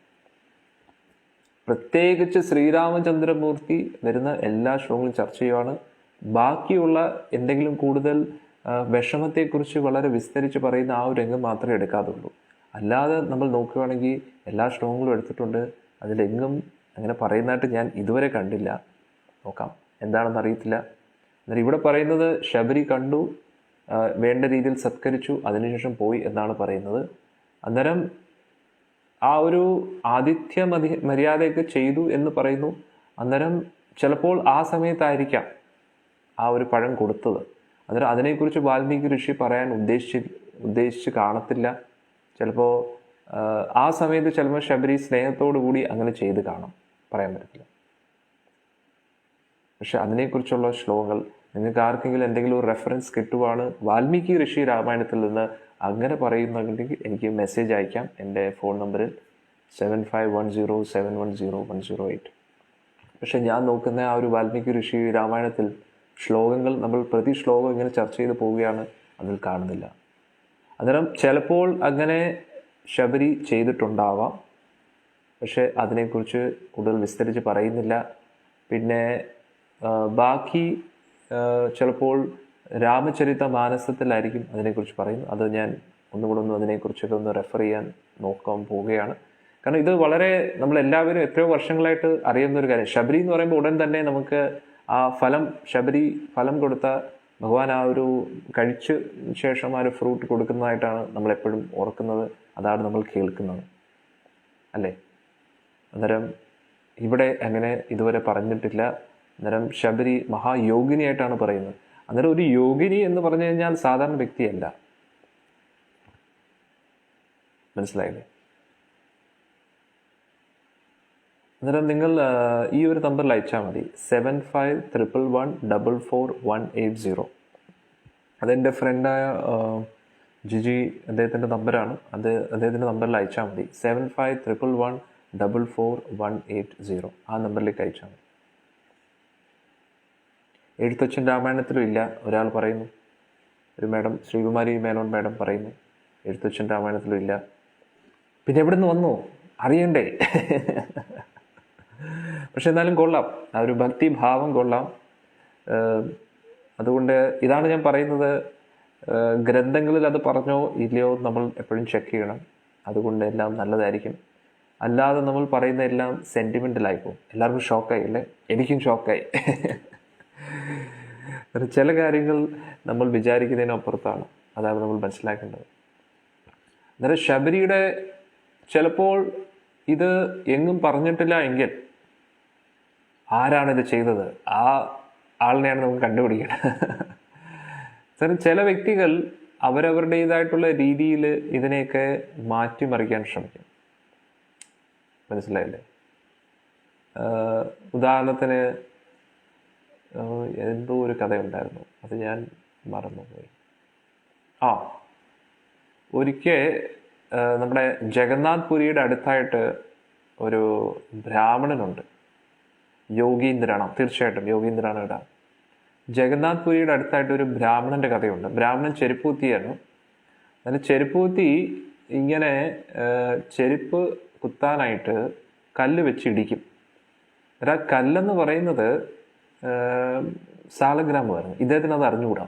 പ്രത്യേകിച്ച് ശ്രീരാമചന്ദ്രമൂർത്തി വരുന്ന എല്ലാ ശ്ലോകങ്ങളും ചർച്ച ചെയ്യുവാണ്. ബാക്കിയുള്ള എന്തെങ്കിലും കൂടുതൽ വിഷമത്തെക്കുറിച്ച് വളരെ വിസ്തരിച്ച് പറയുന്ന ആ ഒരു രംഗം മാത്രമേ എടുക്കാതുള്ളൂ. അല്ലാതെ നമ്മൾ നോക്കുകയാണെങ്കിൽ എല്ലാ ശ്ലോകങ്ങളും എടുത്തിട്ടുണ്ട്. അതിലെങ്ങും അങ്ങനെ പറയുന്നതായിട്ട് ഞാൻ ഇതുവരെ കണ്ടില്ല. നോക്കാം, എന്താണെന്ന് അറിയത്തില്ല. എന്നാൽ ഇവിടെ പറയുന്നത് ശബരി കണ്ടു, വേണ്ട രീതിയിൽ സത്കരിച്ചു, അതിനുശേഷം പോയി എന്നാണ് പറയുന്നത്. അന്നേരം ആ ഒരു ആതിഥ്യ മര്യാദയൊക്കെ ചെയ്തു എന്ന് പറയുന്നു. അന്നേരം ചിലപ്പോൾ ആ സമയത്തായിരിക്കാം ആ ഒരു പഴം കൊടുത്തത്. അന്നേരം അതിനെക്കുറിച്ച് വാൽമീകി ഋഷി പറയാൻ ഉദ്ദേശിച്ച് കാണത്തില്ല. ചിലപ്പോൾ ആ സമയത്ത് ചിലപ്പോൾ ശബരി സ്നേഹത്തോടു കൂടി അങ്ങനെ ചെയ്ത് കാണാം, പറയാൻ പറ്റത്തില്ല. പക്ഷെ അതിനെക്കുറിച്ചുള്ള ശ്ലോകങ്ങൾ നിങ്ങൾക്ക് ആർക്കെങ്കിലും എന്തെങ്കിലും ഒരു റെഫറൻസ് കിട്ടുവാണ് വാൽമീകി ഋഷി രാമായണത്തിൽ നിന്ന് അങ്ങനെ പറയുന്നുണ്ടെങ്കിൽ എനിക്ക് മെസ്സേജ് അയക്കാം എൻ്റെ ഫോൺ നമ്പറിൽ 7510710108. പക്ഷെ ഞാൻ നോക്കുന്ന ആ ഒരു വാൽമീകി ഋഷി രാമായണത്തിൽ ശ്ലോകങ്ങൾ നമ്മൾ പ്രതി ശ്ലോകം ഇങ്ങനെ ചർച്ച ചെയ്ത് പോവുകയാണ്, അതിൽ കാണുന്നില്ല. അന്നേരം ചിലപ്പോൾ അങ്ങനെ ശബരി ചെയ്തിട്ടുണ്ടാവാം, പക്ഷെ അതിനെക്കുറിച്ച് കൂടുതൽ വിസ്തരിച്ച് പറയുന്നില്ല. പിന്നെ ബാക്കി ചിലപ്പോൾ രാമചരിത മാനസത്തിലായിരിക്കും അതിനെക്കുറിച്ച് പറയുന്നത്. അത് ഞാൻ ഒന്നുകൂടെ അതിനെക്കുറിച്ചൊക്കെ ഒന്ന് റെഫർ ചെയ്യാൻ നോക്കാൻ പോവുകയാണ്. കാരണം ഇത് വളരെ നമ്മളെല്ലാവരും എത്രയോ വർഷങ്ങളായിട്ട് അറിയുന്ന ഒരു കാര്യം. ശബരി എന്ന് പറയുമ്പോൾ ഉടൻ തന്നെ നമുക്ക് ആ ശബരി ഫലം കൊടുത്ത ഭഗവാൻ ആ ഒരു കഴിച്ച ശേഷം ആ ഒരു ഫ്രൂട്ട് കൊടുക്കുന്നതായിട്ടാണ് നമ്മളെപ്പോഴും ഓർക്കുന്നത്. അതാണ് നമ്മൾ കേൾക്കുന്നത് അല്ലേ? അന്നേരം ഇവിടെ അങ്ങനെ ഇതുവരെ പറഞ്ഞിട്ടില്ല. അന്നേരം ശബരി മഹായോഗിനിയായിട്ടാണ് പറയുന്നത്. അന്നേരം ഒരു യോഗിനി എന്ന് പറഞ്ഞു കഴിഞ്ഞാൽ സാധാരണ വ്യക്തിയല്ല. മനസ്സിലായില്ലേ? അന്നേരം നിങ്ങൾ ഈ ഒരു നമ്പറിൽ അയച്ചാൽ മതി, 7511114180. അതെൻ്റെ ഫ്രണ്ടായ ജിജി, അദ്ദേഹത്തിൻ്റെ നമ്പറാണ്. അദ്ദേഹത്തിൻ്റെ നമ്പറിൽ അയച്ചാൽ മതി, 7511114180. ആ നമ്പറിലേക്ക് അയച്ചാൽ മതി. എഴുത്തച്ഛൻ രാമായണത്തിലും ഇല്ല ഒരാൾ പറയുന്നു. ഒരു മാഡം, ശ്രീകുമാരി മേനോൻ മാഡം പറയുന്നു എഴുത്തച്ഛൻ രാമായണത്തിലും ഇല്ല. പിന്നെ എവിടെ നിന്ന് വന്നു അറിയണ്ടേ? പക്ഷെ എന്നാലും കൊള്ളാം, ആ ഒരു ഭക്തിഭാവം കൊള്ളാം. അതുകൊണ്ട് ഇതാണ് ഞാൻ പറയുന്നത്, ഗ്രന്ഥങ്ങളിൽ അത് പറഞ്ഞോ ഇല്ലയോ നമ്മൾ എപ്പോഴും ചെക്ക് ചെയ്യണം. അതുകൊണ്ട് എല്ലാം നല്ലതായിരിക്കും. അല്ലാതെ നമ്മൾ പറയുന്ന എല്ലാം സെൻറ്റിമെൻ്റലായിപ്പോവും. എല്ലാവർക്കും ഷോക്കായി അല്ലേ? എനിക്കും ഷോക്കായി. ചില കാര്യങ്ങൾ നമ്മൾ വിചാരിക്കുന്നതിനപ്പുറത്താണ്. അതാണ് നമ്മൾ മനസ്സിലാക്കേണ്ടത്. അന്നേരം ശബരിയുടെ ചിലപ്പോൾ ഇത് എങ്ങും പറഞ്ഞിട്ടില്ല എങ്കിൽ ആരാണിത് ചെയ്തത്, ആ ആളിനെയാണ് നമുക്ക് കണ്ടുപിടിക്കേണ്ടത്. കാരണം ചില വ്യക്തികൾ അവരവരുടേതായിട്ടുള്ള രീതിയിൽ ഇതിനെയൊക്കെ മാറ്റിമറിക്കാൻ ശ്രമിക്കും. മനസ്സിലായില്ലേ? ഉദാഹരണത്തിന് എന്തോ ഒരു കഥയുണ്ടായിരുന്നു, അത് ഞാൻ മറന്നുപോയി. ഒരിക്കൽ നമ്മുടെ ജഗന്നാഥ് പുരിയുടെ അടുത്തായിട്ട് ഒരു ബ്രാഹ്മണനുണ്ട്, യോഗീന്ദ്രാണ്. തീർച്ചയായിട്ടും യോഗീന്ദ്രാണ് ഇടാം. ജഗന്നാഥ് പുരിയുടെ അടുത്തായിട്ട് ഒരു ബ്രാഹ്മണന്റെ കഥയുണ്ട്. ബ്രാഹ്മണൻ ചെരുപ്പൂത്തിയാണ്. അതിൽ ചെരുപ്പൂത്തി ഇങ്ങനെ ചെരുപ്പ് കുത്താനായിട്ട് കല്ല് വെച്ച് ഇടിക്കും. ആ കല്ലെന്ന് പറയുന്നത് സാലഗ്രാമമായിരുന്നു. ഇദ്ദേഹത്തിന് അത് അറിഞ്ഞുകൂടാ.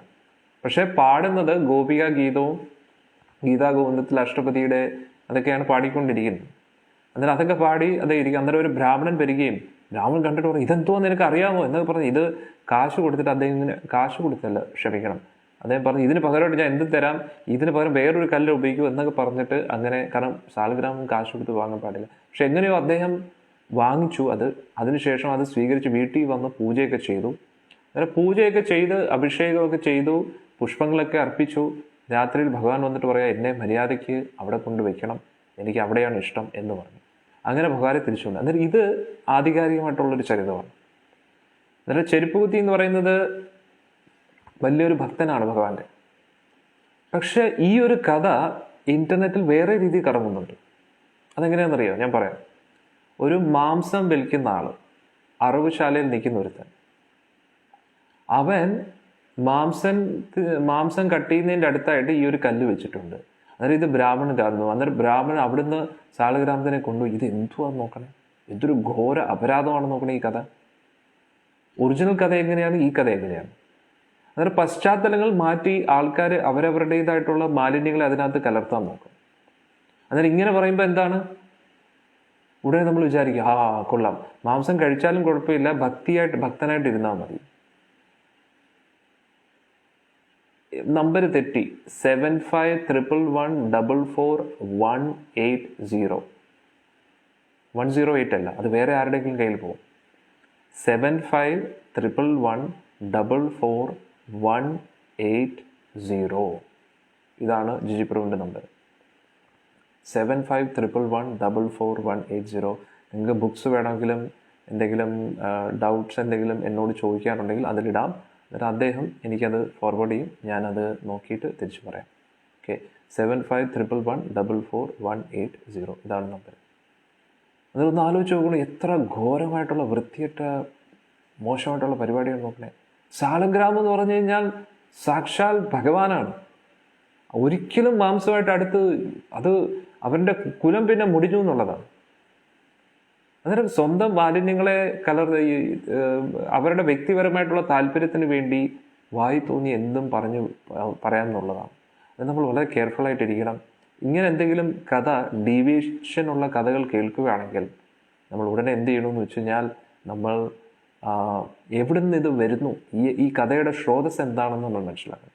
പക്ഷെ പാടുന്നത് ഗോപിക ഗീതവും ഗീതാ ഗോവിന്ദത്തിൽ അഷ്ടപതിയുടെ അതൊക്കെയാണ് പാടിക്കൊണ്ടിരിക്കുന്നത്. അന്നേരം അതൊക്കെ പാടി അതേ ഇരിക്കും. അന്നേരം ഒരു ബ്രാഹ്മണൻ വരികയും ബ്രാഹ്മണൻ കണ്ടിട്ട് പറയും, ഇതെന്തോ നിനക്ക് അറിയാമോ എന്നൊക്കെ പറഞ്ഞു. ഇത് കാശ് കൊടുത്തിട്ട് അദ്ദേഹം കാശ് കൊടുത്തല്ല, ക്ഷമിക്കണം, അദ്ദേഹം പറഞ്ഞു ഇതിന് പകരമായിട്ട് ഞാൻ എന്ത് തരാം, ഇതിന് പകരം വേറൊരു കല്ല് ഉപയോഗിക്കും എന്നൊക്കെ പറഞ്ഞിട്ട് അങ്ങനെ. കാരണം സാലഗ്രാമം കാശ് കൊടുത്ത് വാങ്ങാൻ പാടില്ല. പക്ഷെ എങ്ങനെയോ അദ്ദേഹം വാങ്ങിച്ചു അത്. അതിനുശേഷം അത് സ്വീകരിച്ച് വീട്ടിൽ വന്ന് പൂജയൊക്കെ ചെയ്തു. അങ്ങനെ പൂജയൊക്കെ ചെയ്ത് അഭിഷേകമൊക്കെ ചെയ്തു, പുഷ്പങ്ങളൊക്കെ അർപ്പിച്ചു. രാത്രിയിൽ ഭഗവാൻ വന്നിട്ട് പറയാം, എന്നെ മര്യാദയ്ക്ക് അവിടെ കൊണ്ട് വെക്കണം, എനിക്ക് അവിടെയാണ് ഇഷ്ടം എന്ന് പറഞ്ഞു. അങ്ങനെ ഭഗവാനെ തിരിച്ചുകൊണ്ട്. അന്നേരം ഇത് ആധികാരികമായിട്ടുള്ളൊരു ചരിത്രമാണ്. അന്നേരം ചെരുപ്പുകുത്തി എന്ന് പറയുന്നത് വലിയൊരു ഭക്തനാണ് ഭഗവാന്റെ. പക്ഷെ ഈ ഒരു കഥ ഇന്റർനെറ്റിൽ വേറെ രീതിയിൽ കറങ്ങുന്നുണ്ട്. അതെങ്ങനെയാണെന്നറിയോ? ഞാൻ പറയാം. ഒരു മാംസം വിൽക്കുന്ന ആള്, അറവുശാലയിൽ നിൽക്കുന്ന ഒരുത്തൻ, അവൻ മാംസം കട്ട് ചെയ്യുന്നതിൻ്റെ അടുത്തായിട്ട് ഈ ഒരു കല്ല് വെച്ചിട്ടുണ്ട്. അന്നേരം ഇത് ബ്രാഹ്മണൻ കാണുന്നു. അന്നേരം ബ്രാഹ്മണൻ അവിടുന്ന് സാലഗ്രാമത്തിനെ കൊണ്ടുപോയി, ഇത് എന്തുവാന്ന് നോക്കണേ, എന്തൊരു ഘോര അപരാധമാണെന്ന് നോക്കണേ ഈ കഥ. ഒറിജിനൽ കഥ എങ്ങനെയാണ്, ഈ കഥ എങ്ങനെയാണ്? അന്നേരം പശ്ചാത്തലങ്ങൾ മാറ്റി ആൾക്കാർ അവരവരുടേതായിട്ടുള്ള മാലിന്യങ്ങളെ അതിനകത്ത് കലർത്താൻ നോക്കും. അന്നേരം ഇങ്ങനെ പറയുമ്പോൾ എന്താണ്, ഉടനെ നമ്മൾ വിചാരിക്കും, കൊള്ളാം, മാംസം കഴിച്ചാലും കുഴപ്പമില്ല, ഭക്തനായിട്ട് ഇരുന്നാൽ മതി. നമ്പർ തെറ്റി. 7511144180. 108 അല്ല, അത് വേറെ ആരുടെയെങ്കിലും കയ്യിൽ പോകും. 7511144180. ഇതാണ് ജിജി പ്രഭുവിൻ്റെ നമ്പർ. 7511144180. നിങ്ങൾക്ക് ബുക്സ് വേണമെങ്കിലും എന്തെങ്കിലും ഡൗട്ട്സ് എന്തെങ്കിലും എന്നോട് ചോദിക്കാറുണ്ടെങ്കിൽ അതിലിടാം. എന്നിട്ട് അദ്ദേഹം എനിക്കത് ഫോർവേഡ് ചെയ്യും, ഞാനത് നോക്കിയിട്ട് തിരിച്ചു പറയാം. ഓക്കെ, 7511144180. ഇതാണ് നമ്പർ. അതൊന്ന് ആലോചിച്ച് നോക്കണം, എത്ര ഘോരമായിട്ടുള്ള വൃത്തിയിട്ട മോശമായിട്ടുള്ള പരിപാടിയാണ് നോക്കണേ. സാലഗ്രാമം എന്ന് പറഞ്ഞു കഴിഞ്ഞാൽ സാക്ഷാൽ ഭഗവാനാണ്. ഒരിക്കലും മാംസമായിട്ട് അടുത്ത് അത് അവരുടെ കുലം പിന്നെ മുടിഞ്ഞു എന്നുള്ളതാണ്. അന്നേരം സ്വന്തം മാലിന്യങ്ങളെ അവരുടെ വ്യക്തിപരമായിട്ടുള്ള താല്പര്യത്തിന് വേണ്ടി വായി തോന്നി എന്തും പറയാമെന്നുള്ളതാണ്. അത് നമ്മൾ വളരെ കെയർഫുള്ളായിട്ടിരിക്കണം. ഇങ്ങനെ എന്തെങ്കിലും കഥ ഡീവിയേഷൻ ഉള്ള കഥകൾ കേൾക്കുകയാണെങ്കിൽ നമ്മൾ ഉടനെ എന്ത് ചെയ്യണമെന്ന് വെച്ച് കഴിഞ്ഞാൽ, നമ്മൾ എവിടെ നിന്ന് ഇത് വരുന്നു, ഈ കഥയുടെ സ്രോതസ് എന്താണെന്ന് നമ്മൾ മനസ്സിലാക്കണം.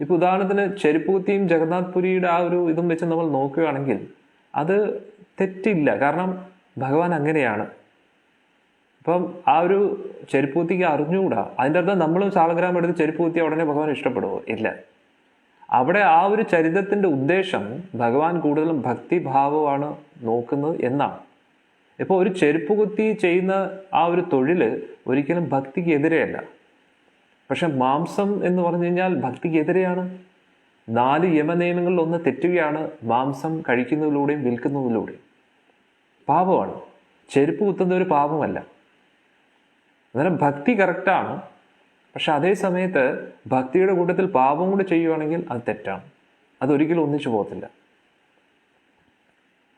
ഇപ്പൊ ഉദാഹരണത്തിന് ചെരുപ്പൂത്തിയും ജഗന്നാഥ് പുരിയുടെ ആ ഒരു ഇതും വെച്ച് നമ്മൾ നോക്കുകയാണെങ്കിൽ അത് തെറ്റില്ല. കാരണം ഭഗവാൻ അങ്ങനെയാണ്. അപ്പം ആ ഒരു ചെരുപ്പൂത്തിക്ക് അറിഞ്ഞുകൂടാ. അതിൻ്റെ അർത്ഥം നമ്മളും സാലഗ്രാമം എടുത്ത് ചെരുപ്പൂത്തി ഉടനെ ഭഗവാൻ ഇഷ്ടപ്പെടുമോ? ഇല്ല. അവിടെ ആ ഒരു ചരിത്രത്തിന്റെ ഉദ്ദേശം ഭഗവാൻ കൂടുതലും ഭക്തിഭാവമാണ് നോക്കുന്നത് എന്നാണ്. ഇപ്പോൾ ഒരു ചെരുപ്പ് കുത്തി ചെയ്യുന്ന ആ ഒരു തൊഴിൽ ഒരിക്കലും ഭക്തിക്ക് എതിരെയല്ല. പക്ഷെ മാംസം എന്ന് പറഞ്ഞു കഴിഞ്ഞാൽ ഭക്തിക്ക് എതിരെയാണ്. 4 യമനിയമങ്ങളിൽ ഒന്ന് തെറ്റുകയാണ് മാംസം കഴിക്കുന്നതിലൂടെയും വിൽക്കുന്നതിലൂടെയും. പാപമാണ്. ചെരുപ്പ് കുത്തുന്ന ഒരു പാപമല്ല. അന്നേരം ഭക്തി കറക്റ്റാണ്. പക്ഷെ അതേ സമയത്ത് ഭക്തിയുടെ കൂട്ടത്തിൽ പാപം കൂടെ ചെയ്യുവാണെങ്കിൽ അത് തെറ്റാണ്. അതൊരിക്കലും ഒന്നിച്ചു പോകത്തില്ല.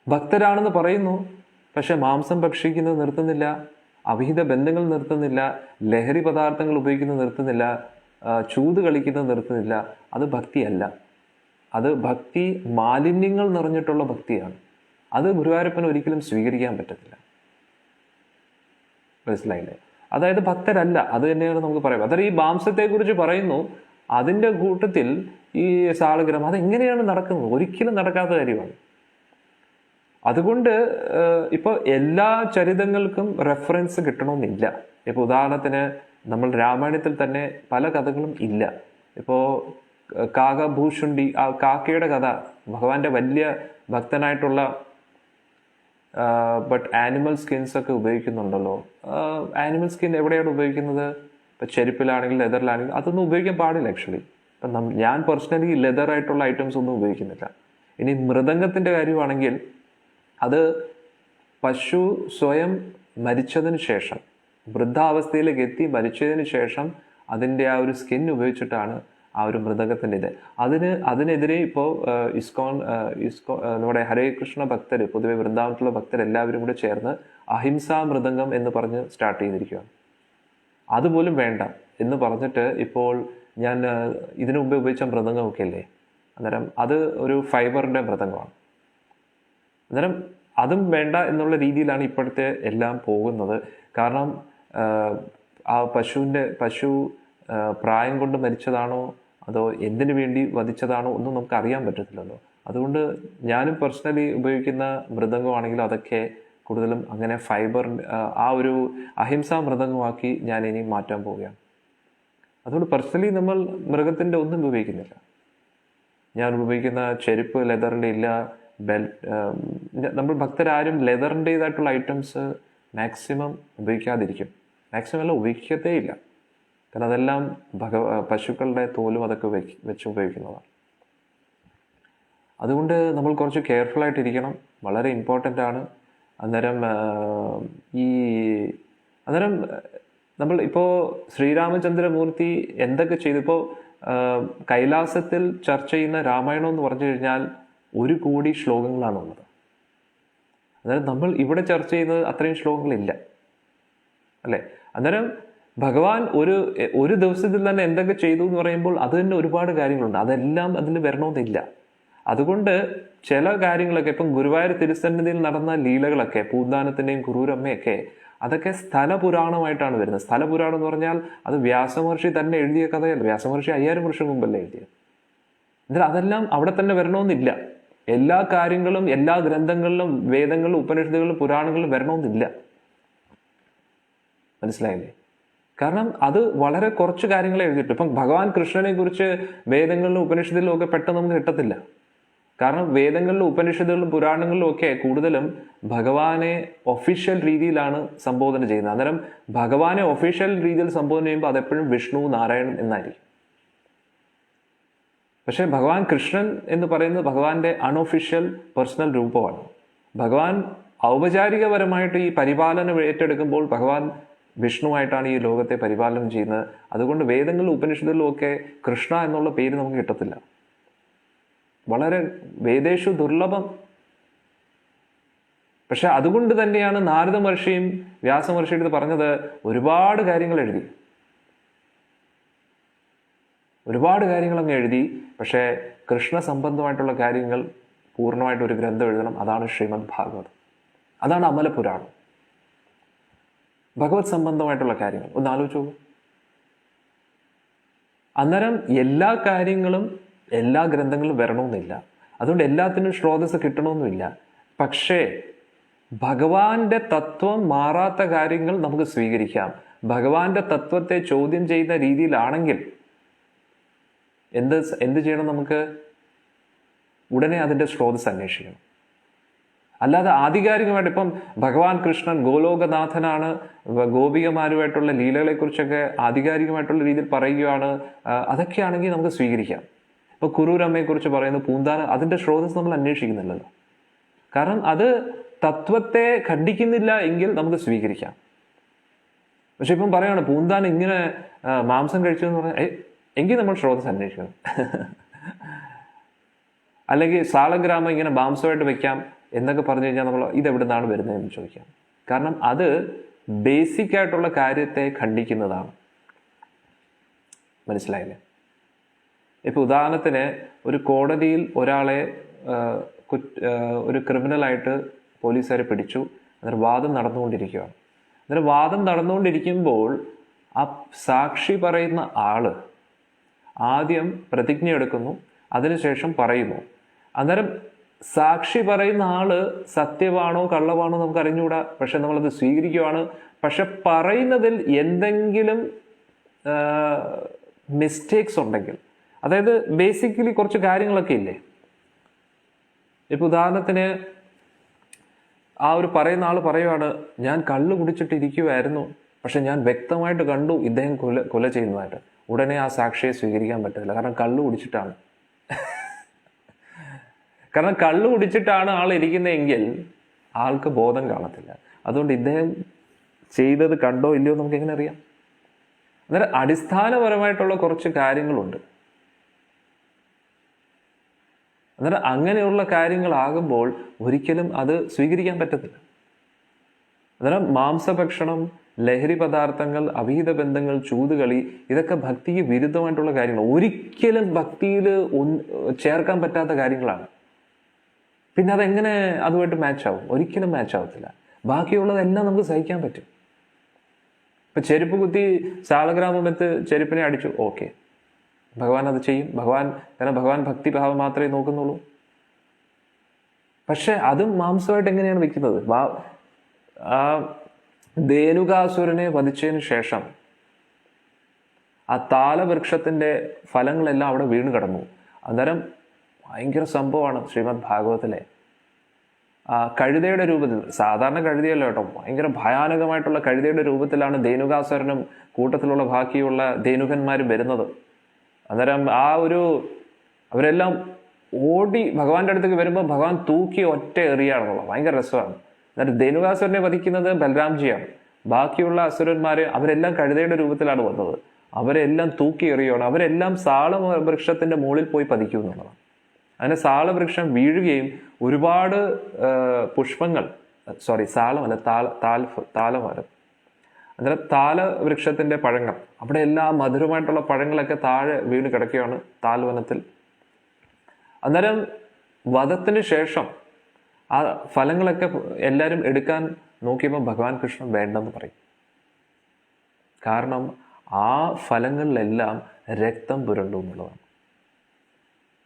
ഭക്തരാണെന്ന് പറയുന്നു, പക്ഷെ മാംസം ഭക്ഷിക്കുന്നത് നിർത്തുന്നില്ല, അവിഹിത ബന്ധങ്ങൾ നിർത്തുന്നില്ല, ലഹരി പദാർത്ഥങ്ങൾ ഉപയോഗിക്കുന്നത് നിർത്തുന്നില്ല, ചൂത് കളിക്കുന്നത് നിർത്തുന്നില്ല. അത് ഭക്തിയല്ല. അത് ഭക്തി മാലിന്യങ്ങൾ നിറഞ്ഞിട്ടുള്ള ഭക്തിയാണ്. അത് ഗുരുവായൂരപ്പന് ഒരിക്കലും സ്വീകരിക്കാൻ പറ്റത്തില്ല. മനസ്സിലായില്ലേ? അതായത് ഭക്തരല്ല. അത് തന്നെയാണ് നമുക്ക് പറയാം. അതായത് ഈ മാംസത്തെക്കുറിച്ച് പറയുന്നു, അതിൻ്റെ കൂട്ടത്തിൽ ഈ സാലഗ്രാമം അതെങ്ങനെയാണ് നടക്കുന്നത്? ഒരിക്കലും നടക്കാത്ത കാര്യമാണ്. അതുകൊണ്ട് ഇപ്പോൾ എല്ലാ ചരിതങ്ങൾക്കും റെഫറൻസ് കിട്ടണമെന്നില്ല. ഇപ്പോൾ ഉദാഹരണത്തിന് നമ്മൾ രാമായണത്തിൽ തന്നെ പല കഥകളും ഇല്ല. ഇപ്പോൾ കാകഭൂഷുണ്ടി, ആ കാക്കയുടെ കഥ ഭഗവാന്റെ വലിയ ഭക്തനായിട്ടുള്ള ബട്ട് ആനിമൽ സ്കിൻസ് ഒക്കെ ഉപയോഗിക്കുന്നുണ്ടല്ലോ. ആനിമൽ സ്കിൻ എവിടെയാണ് ഉപയോഗിക്കുന്നത്? ഇപ്പം ചെരുപ്പിലാണെങ്കിൽ ലെതറിലാണെങ്കിൽ അതൊന്നും ഉപയോഗിക്കാൻ പാടില്ല ആക്ച്വലി. ഇപ്പം ഞാൻ പേഴ്സണലി ലെതർ ആയിട്ടുള്ള ഐറ്റംസ് ഒന്നും ഉപയോഗിക്കുന്നില്ല. ഇനി മൃദംഗത്തിൻ്റെ കാര്യമാണെങ്കിൽ അത് പശു സ്വയം മരിച്ചതിന് ശേഷം, വൃദ്ധാവസ്ഥയിലേക്ക് എത്തി മരിച്ചതിന് ശേഷം അതിൻ്റെ ആ ഒരു സ്കിൻ ഉപയോഗിച്ചിട്ടാണ് ആ ഒരു മൃദംഗത്തിൻ്റെ ഇത്. അതിനെതിരെ ഇപ്പോൾ ഇസ്കോൺ നമ്മുടെ ഹരേ കൃഷ്ണ ഭക്തർ, പൊതുവെ വൃന്ദാവനത്തിലുള്ള ഭക്തരെല്ലാവരും കൂടെ ചേർന്ന് അഹിംസാ മൃദംഗം എന്ന് പറഞ്ഞ് സ്റ്റാർട്ട് ചെയ്തിരിക്കുകയാണ്. അതുപോലും വേണ്ട എന്ന് പറഞ്ഞിട്ട് ഇപ്പോൾ ഞാൻ ഇതിനു മുമ്പേ ഉപയോഗിച്ച മൃദംഗമൊക്കെ അല്ലേ, അന്നേരം അത് ഒരു ഫൈബറിൻ്റെ മൃദംഗമാണ്. അന്നേരം അതും വേണ്ട എന്നുള്ള രീതിയിലാണ് ഇപ്പോഴത്തെ എല്ലാം പോകുന്നത്. കാരണം ആ പശു പ്രായം കൊണ്ട് മരിച്ചതാണോ അതോ എന്തിനു വേണ്ടി വധിച്ചതാണോ ഒന്നും നമുക്ക് അറിയാൻ പറ്റത്തില്ലല്ലോ. അതുകൊണ്ട് ഞാനും പേഴ്സണലി ഉപയോഗിക്കുന്ന മൃദംഗമാണെങ്കിലും അതൊക്കെ കൂടുതലും അങ്ങനെ ഫൈബർ, ആ ഒരു അഹിംസാ മൃദംഗമാക്കി ഞാൻ ഇനി മാറ്റാൻ പോവുകയാണ്. അതുകൊണ്ട് പേഴ്സണലി നമ്മൾ മൃഗത്തിൻ്റെ ഒന്നും ഉപയോഗിക്കുന്നില്ല. ഞാൻ ഉപയോഗിക്കുന്ന ചെരുപ്പ് ലെതറിൻ്റെ ഇല്ല, നമ്മൾ ഭക്തരാരും ലെതറിൻ്റേതായിട്ടുള്ള ഐറ്റംസ് മാക്സിമം ഉപയോഗിക്കാതിരിക്കും. മാക്സിമം എല്ലാം ഉപയോഗിക്കത്തേ ഇല്ല. കാരണം അതെല്ലാം പശുക്കളുടെ തോലും അതൊക്കെ വെച്ച് ഉപയോഗിക്കുന്നതാണ്. അതുകൊണ്ട് നമ്മൾ കുറച്ച് കെയർഫുൾ ആയിട്ടിരിക്കണം, വളരെ ഇമ്പോർട്ടൻ്റ് ആണ്. അന്നേരം നമ്മൾ ഇപ്പോൾ ശ്രീരാമചന്ദ്രമൂർത്തി എന്തൊക്കെ ചെയ്തു, ഇപ്പോൾ കൈലാസത്തിൽ ചർച്ച ചെയ്യുന്ന രാമായണം എന്ന് പറഞ്ഞു കഴിഞ്ഞാൽ 1 കോടി ശ്ലോകങ്ങളാണ് ഉള്ളത്. അന്നേരം നമ്മൾ ഇവിടെ ചർച്ച ചെയ്യുന്നത് അത്രയും ശ്ലോകങ്ങളില്ല അല്ലേ. അന്നേരം ഭഗവാൻ ഒരു ദിവസത്തിൽ തന്നെ എന്തൊക്കെ ചെയ്തു എന്ന് പറയുമ്പോൾ അത് തന്നെ ഒരുപാട് കാര്യങ്ങളുണ്ട്. അതെല്ലാം അതിൽ വരണമെന്നില്ല. അതുകൊണ്ട് ചില കാര്യങ്ങളൊക്കെ ഇപ്പം ഗുരുവായൂർ തിരുസന്നിധിയിൽ നടന്ന ലീലകളൊക്കെ, പൂന്താനത്തിൻ്റെയും കുറൂരമ്മയൊക്കെ, അതൊക്കെ സ്ഥലപുരാണമായിട്ടാണ് വരുന്നത്. സ്ഥലപുരാണം എന്ന് പറഞ്ഞാൽ അത് വ്യാസമഹർഷി തന്നെ എഴുതിയ കഥയല്ല. വ്യാസമഹർഷി 5000 വർഷം മുമ്പല്ലേ എഴുതിയത്. എന്നാൽ അതെല്ലാം അവിടെ തന്നെ വരണമെന്നില്ല. എല്ലാ കാര്യങ്ങളും എല്ലാ ഗ്രന്ഥങ്ങളിലും, വേദങ്ങളിലും, ഉപനിഷത്തുകളിലും, പുരാണങ്ങളിലും വരണമെന്നില്ല. മനസ്സിലായില്ലേ? കാരണം അത് വളരെ കുറച്ച് കാര്യങ്ങളെ എഴുതിയിട്ടു. ഇപ്പം ഭഗവാൻ കൃഷ്ണനെ കുറിച്ച് വേദങ്ങളിലും ഉപനിഷത്തുകളിലും ഒക്കെ പെട്ടെന്ന് നമുക്ക് കിട്ടത്തില്ല. കാരണം വേദങ്ങളിലും ഉപനിഷത്തുകളിലും പുരാണങ്ങളിലും ഒക്കെ കൂടുതലും ഭഗവാനെ ഒഫീഷ്യൽ രീതിയിലാണ് സംബോധന ചെയ്യുന്നത്. അന്നേരം ഭഗവാനെ ഒഫീഷ്യൽ രീതിയിൽ സംബോധന ചെയ്യുമ്പോൾ അതെപ്പോഴും വിഷ്ണു, നാരായണൻ എന്നായിരിക്കും. പക്ഷേ ഭഗവാൻ കൃഷ്ണൻ എന്ന് പറയുന്നത് ഭഗവാന്റെ അൺഒഫീഷ്യൽ പേഴ്സണൽ രൂപമാണ്. ഭഗവാൻ ഔപചാരികപരമായിട്ട് ഈ പരിപാലനം ഏറ്റെടുക്കുമ്പോൾ ഭഗവാൻ വിഷ്ണുവായിട്ടാണ് ഈ ലോകത്തെ പരിപാലനം ചെയ്യുന്നത്. അതുകൊണ്ട് വേദങ്ങളിലും ഉപനിഷത്തുകളിലും ഒക്കെ കൃഷ്ണ എന്നുള്ള പേര് നമുക്ക് കിട്ടത്തില്ല. വളരെ വേദേഷു ദുർലഭം. പക്ഷെ അതുകൊണ്ട് തന്നെയാണ് നാരദ മഹർഷിയും വ്യാസ മഹർഷിയുടെ പറഞ്ഞത് ഒരുപാട് കാര്യങ്ങൾ എഴുതി. ഒരുപാട് കാര്യങ്ങൾ അങ്ങ് എഴുതി. പക്ഷേ കൃഷ്ണ സംബന്ധമായിട്ടുള്ള കാര്യങ്ങൾ പൂർണ്ണമായിട്ട് ഒരു ഗ്രന്ഥം എഴുതണം. അതാണ് ശ്രീമദ് ഭാഗവതം, അതാണ് അമലപുരാണം. ഭഗവത് സംബന്ധമായിട്ടുള്ള കാര്യങ്ങൾ ഒന്ന് ആലോചിച്ചു. അന്നേരം എല്ലാ കാര്യങ്ങളും എല്ലാ ഗ്രന്ഥങ്ങളും വരണമെന്നില്ല. അതുകൊണ്ട് എല്ലാത്തിനും സ്രോതസ് കിട്ടണമെന്നില്ല. പക്ഷേ ഭഗവാന്റെ തത്വം മാറാത്ത കാര്യങ്ങൾ നമുക്ക് സ്വീകരിക്കാം. ഭഗവാന്റെ തത്വത്തെ ചോദ്യം ചെയ്യുന്ന രീതിയിലാണെങ്കിൽ എന്ത് ചെയ്യണം? നമുക്ക് ഉടനെ അതിൻ്റെ സ്രോതസ് അന്വേഷിക്കണം. അല്ലാതെ ആധികാരികമായിട്ട് ഇപ്പം ഭഗവാൻ കൃഷ്ണൻ ഗോലോകനാഥനാണ്, ഗോപികമാരുമായിട്ടുള്ള ലീലകളെക്കുറിച്ചൊക്കെ ആധികാരികമായിട്ടുള്ള രീതിയിൽ പറയുകയാണ്, അതൊക്കെയാണെങ്കിൽ നമുക്ക് സ്വീകരിക്കാം. ഇപ്പൊ കുറൂരമ്മയെക്കുറിച്ച് പറയുന്ന പൂന്താനം, അതിൻ്റെ സ്രോതസ് നമ്മൾ അന്വേഷിക്കുന്നില്ലല്ലോ. കാരണം അത് തത്വത്തെ ഖണ്ഡിക്കുന്നില്ല എങ്കിൽ നമുക്ക് സ്വീകരിക്കാം. പക്ഷെ ഇപ്പം പറയാണ് പൂന്താനം ഇങ്ങനെ മാംസം കഴിച്ചു എന്ന് പറഞ്ഞാൽ എങ്കിൽ നമ്മൾ സ്രോതസ് അന്വേഷിക്കണം. അല്ലെങ്കിൽ സാളഗ്രാമം ഇങ്ങനെ മാംസമായിട്ട് വെക്കാം എന്നൊക്കെ പറഞ്ഞു കഴിഞ്ഞാൽ നമ്മൾ ഇതെവിടെ നിന്നാണ് വരുന്നതെന്ന് ചോദിക്കാം. കാരണം അത് ബേസിക് ആയിട്ടുള്ള കാര്യത്തെ ഖണ്ഡിക്കുന്നതാണ്. മനസ്സിലായില്ലേ? ഇപ്പൊ ഉദാഹരണത്തിന് ഒരു കോടതിയിൽ ഒരാളെ ഒരു ക്രിമിനലായിട്ട് പോലീസുകാരെ പിടിച്ചു. അന്നേരം വാദം നടന്നുകൊണ്ടിരിക്കുകയാണ്. അന്നേരം വാദം നടന്നുകൊണ്ടിരിക്കുമ്പോൾ ആ സാക്ഷി പറയുന്ന ആള് ആദ്യം പ്രതിജ്ഞ എടുക്കുന്നു, അതിനുശേഷം പറയുന്നു. അന്നേരം സാക്ഷി പറയുന്ന ആള് സത്യമാണോ കള്ളമാണോ നമുക്ക് അറിഞ്ഞുകൂടാ. പക്ഷെ നമ്മളത് സ്വീകരിക്കുകയാണ്. പക്ഷെ പറയുന്നതിൽ എന്തെങ്കിലും മിസ്റ്റേക്സ് ഉണ്ടെങ്കിൽ, അതായത് ബേസിക്കലി കുറച്ച് കാര്യങ്ങളൊക്കെ ഇല്ലേ, ഇപ്പം ഉദാഹരണത്തിന് ആ ഒരു പറയുന്ന ആൾ പറയുവാണ്, ഞാൻ കള്ള് കുടിച്ചിട്ടിരിക്കുമായിരുന്നു, പക്ഷെ ഞാൻ വ്യക്തമായിട്ട് കണ്ടു ഇദ്ദേഹം കൊല ചെയ്യുന്നതായിട്ട്. ഉടനെ ആ സാക്ഷിയെ സ്വീകരിക്കാൻ പറ്റത്തില്ല, കാരണം കള്ള് കുടിച്ചിട്ടാണ്. കാരണം കള്ള് കുടിച്ചിട്ടാണ് ആൾ ഇരിക്കുന്നതെങ്കിൽ ആൾക്ക് ബോധം കാണത്തില്ല. അതുകൊണ്ട് ഇദ്ദേഹം ചെയ്തത് കണ്ടോ ഇല്ലയോ നമുക്ക് എങ്ങനെ അറിയാം? അന്നേരം അടിസ്ഥാനപരമായിട്ടുള്ള കുറച്ച് കാര്യങ്ങളുണ്ട്. അന്നേരം അങ്ങനെയുള്ള കാര്യങ്ങളാകുമ്പോൾ ഒരിക്കലും അത് സ്വീകരിക്കാൻ പറ്റത്തില്ല. അന്നേരം മാംസഭക്ഷണം, ലഹരി പദാർത്ഥങ്ങൾ, അവിഹിത ബന്ധങ്ങൾ, ചൂതുകളി, ഇതൊക്കെ ഭക്തിക്ക് വിരുദ്ധമായിട്ടുള്ള കാര്യങ്ങൾ, ഒരിക്കലും ഭക്തിയിൽ ചേർക്കാൻ പറ്റാത്ത കാര്യങ്ങളാണ്. പിന്നെ അതെങ്ങനെ അതുമായിട്ട് മാച്ച് ആവും? ഒരിക്കലും മാച്ച് ആവത്തില്ല. ബാക്കിയുള്ളതെല്ലാം നമുക്ക് സഹിക്കാൻ പറ്റും. ഇപ്പം ചെരുപ്പ് കുത്തി സാലഗ്രാമമെത്ത് ചെരുപ്പിനെ അടിച്ചു, ഓക്കെ, ഭഗവാൻ അത് ചെയ്യും. കാരണം ഭഗവാൻ ഭക്തിഭാവം മാത്രമേ നോക്കുന്നുള്ളൂ. പക്ഷെ അതും മാംസമായിട്ട് എങ്ങനെയാണ് വെക്കുന്നത്? ആ ധേനുകാസുരനെ വധിച്ചതിന് ശേഷം ആ താലവൃക്ഷത്തിന്റെ ഫലങ്ങളെല്ലാം അവിടെ വീണ് കിടന്നു. അന്നേരം ഭയങ്കര സംഭവമാണ് ശ്രീമദ് ഭാഗവതത്തിലെ. കഴുതയുടെ രൂപത്തിൽ, സാധാരണ കഴുതയല്ല കേട്ടോ, ഭയങ്കര ഭയാനകമായിട്ടുള്ള കഴുതയുടെ രൂപത്തിലാണ് ധേനുകാസുരനും കൂട്ടത്തിലുള്ള ബാക്കിയുള്ള ധേനുകന്മാരും വരുന്നത്. അന്നേരം അവരെല്ലാം ഓടി ഭഗവാന്റെ അടുത്തേക്ക് വരുമ്പോൾ ഭഗവാൻ തൂക്കി ഒറ്റ എറിയാണെന്നുള്ളത് ഭയങ്കര രസമാണ്. എന്നിട്ട് ധേനുകാസുരനെ വധിക്കുന്നത് ബലരാംജിയാണ്. ബാക്കിയുള്ള അസുരന്മാര് അവരെല്ലാം കഴുതയുടെ രൂപത്തിലാണ് വന്നത്. അവരെല്ലാം തൂക്കി എറിയുകയാണ്. അവരെല്ലാം സാളവൃക്ഷത്തിന്റെ മുകളിൽ പോയി പതിക്കും എന്നുള്ളതാണ്. അങ്ങനെ സാളവൃക്ഷം വീഴുകയും ഒരുപാട് പുഷ്പങ്ങൾ, സാളമല്ല, താലമരം, അന്നേരം താലവൃക്ഷത്തിന്റെ പഴങ്ങൾ, അവിടെ എല്ലാ മധുരമായിട്ടുള്ള പഴങ്ങളൊക്കെ താഴെ വീണ് കിടക്കുകയാണ് താൽവനത്തിൽ. അന്നേരം വധത്തിന് ശേഷം ആ ഫലങ്ങളൊക്കെ എല്ലാവരും എടുക്കാൻ നോക്കിയപ്പോൾ ഭഗവാൻ കൃഷ്ണൻ വേണ്ടെന്ന് പറയും. കാരണം ആ ഫലങ്ങളിലെല്ലാം രക്തം പുരണ്ടു എന്നുള്ളതാണ്.